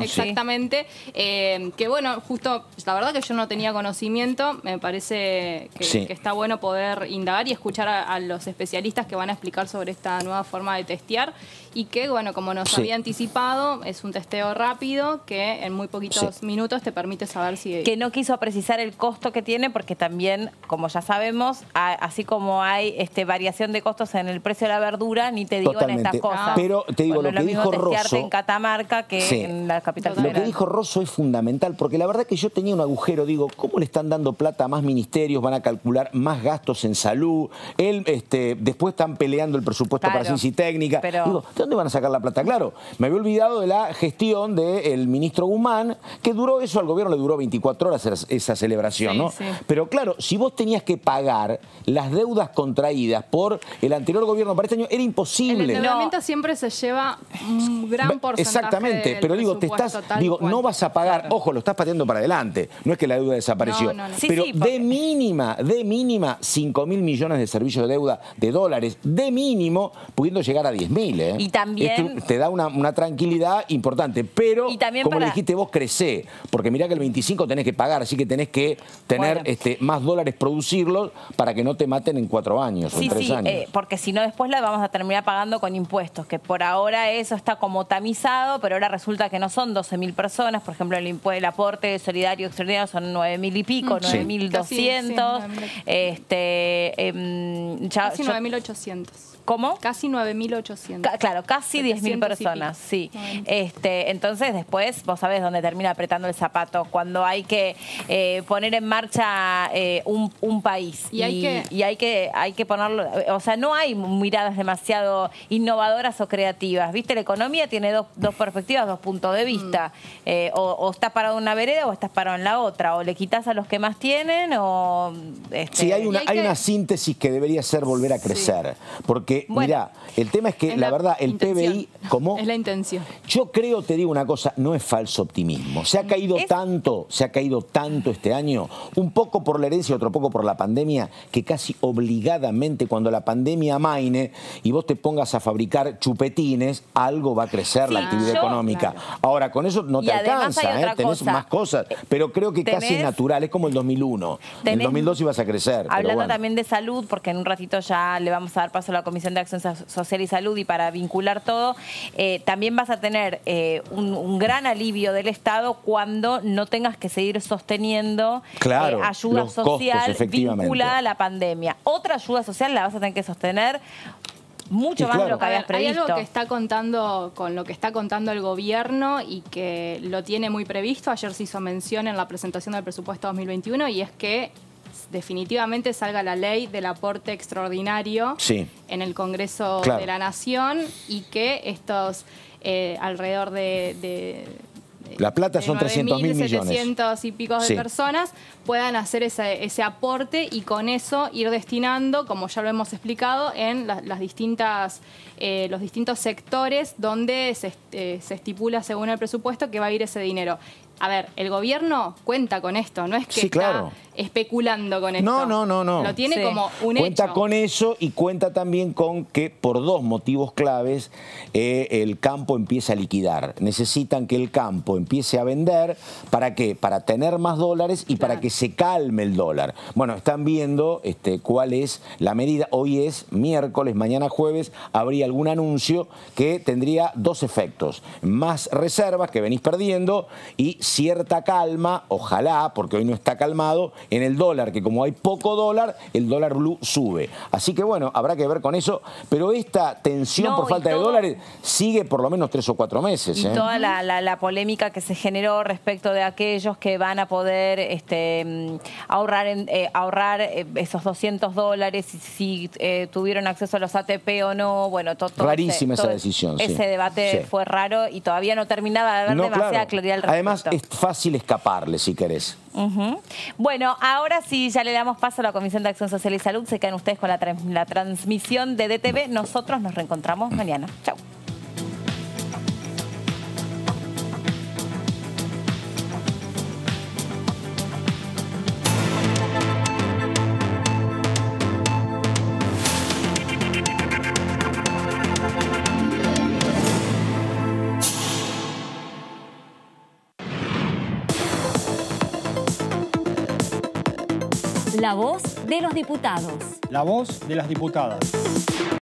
exactamente, que bueno, justo, la verdad que yo no tenía conocimiento, me parece que está bueno poder indagar y escuchar a los especialistas que van a explicar sobre esta nueva forma de testear, y que bueno, como nos había anticipado, es un testeo rápido que en muy poquitos minutos te permite saber si... Que no quiso precisar el costo que tiene, porque también, como ya sabemos, así como hay variación de costos en el precio de la verdura, ni te digo en estas cosas. Pero te digo, lo que dijo Rosso en Catamarca que en la capital federal. Lo que dijo Rosso es fundamental, porque la verdad que yo tenía un agujero, digo, ¿cómo le están dando plata a más ministerios? Van a calcular más gastos en salud. Después están peleando el presupuesto para ciencia y técnica. Pero... Digo, ¿de dónde van a sacar la plata? Claro, me había olvidado de la gestión del ministro Guzmán, que duró eso, al gobierno le duró 24 horas esa celebración, ¿no? Pero claro, si vos tenías que pagar las deudas contraídas por el anterior gobierno para este año, era imposible. El endeudamiento siempre se lleva un gran porcentaje. Exactamente, pero digo, no vas a pagar, ojo, lo estás pateando para adelante, no es que la deuda desapareció, pero de mínima 5.000 millones de servicios de deuda de dólares, de mínimo, pudiendo llegar a 10.000, ¿eh? Y también... Esto te da una tranquilidad importante, pero como le dijiste vos, crecé, porque mirá que el 25 tenés que pagar, así que tenés que tener más dólares, producirlos, para que no te maten en 4 años o en 3 años. Porque si no después la vamos a terminar pagando con impuestos, que por ahora eso está como tamizado, pero ahora resulta que no son 12.000 personas, por ejemplo el aporte solidario extraordinario son 9.000 y pico, 9.200. Casi 9.800. ¿Cómo? Casi 9.800. Claro, casi 10.000 personas, sí. Entonces después vos sabés dónde termina apretando el zapato, cuando hay que poner en marcha un país. Y hay que ponerlo, o sea, no hay miradas demasiado innovadoras o creativas, ¿viste? La economía tiene dos perspectivas, 2 puntos de vista. O estás parado en una vereda o estás parado en la otra, o le quitas a los que más tienen o... Sí, hay una síntesis que debería ser volver a crecer, porque mirá, el tema es que la verdad, el PBI... ¿Cómo? Es la intención. Yo creo, te digo una cosa, no es falso optimismo. Se ha caído tanto este año, un poco por la herencia, otro poco por la pandemia, que casi obligadamente cuando la pandemia amaine y vos te pongas a fabricar chupetines, algo va a crecer la actividad económica. Claro. Ahora, con eso no te alcanza, tenés más cosas, pero creo que casi es natural, es como el 2001. En el 2002 ibas a crecer. Hablando también de salud, porque en un ratito ya le vamos a dar paso a la Comisión de Acción Social y Salud, y para vincular todo, también vas a tener un gran alivio del Estado cuando no tengas que seguir sosteniendo ayuda social vinculada a la pandemia. Otra ayuda social la vas a tener que sostener mucho más de lo que habías previsto. Hay algo que está contando, con lo que está contando el gobierno y que lo tiene muy previsto. Ayer se hizo mención en la presentación del presupuesto 2021 y es que definitivamente salga la ley del aporte extraordinario en el Congreso de la Nación y que estos alrededor de la plata son 300.000 millones. 700 y pico de personas puedan hacer ese aporte y con eso ir destinando, como ya lo hemos explicado, en los distintos sectores donde se estipula según el presupuesto que va a ir ese dinero. A ver, el gobierno cuenta con esto, no es que está especulando con esto. No. Lo tiene como un cuenta hecho. Con eso y cuenta también con que por dos motivos claves el campo empieza a liquidar. Necesitan que el campo empiece a vender. ¿Para qué? Para tener más dólares y para que se calme el dólar. Bueno, están viendo cuál es la medida. Hoy es miércoles, mañana jueves habría algún anuncio que tendría dos efectos. Más reservas que venís perdiendo y cierta calma, ojalá, porque hoy no está calmado, en el dólar, que como hay poco dólar, el dólar blue sube. Así que bueno, habrá que ver con eso, pero esta tensión por falta de dólares sigue por lo menos 3 o 4 meses. Y toda la polémica que se generó respecto de aquellos que van a poder ahorrar esos $200 si tuvieron acceso a los ATP o no. Bueno, rarísima esa decisión. Ese debate fue raro y todavía no terminaba de haber demasiada claridad al respecto. Además, es fácil escaparle si querés. Bueno, ahora sí, ya le damos paso a la Comisión de Acción Social y Salud. Se quedan ustedes con la transmisión de DTV. Nosotros nos reencontramos mañana. Chau. La voz de los diputados. La voz de las diputadas.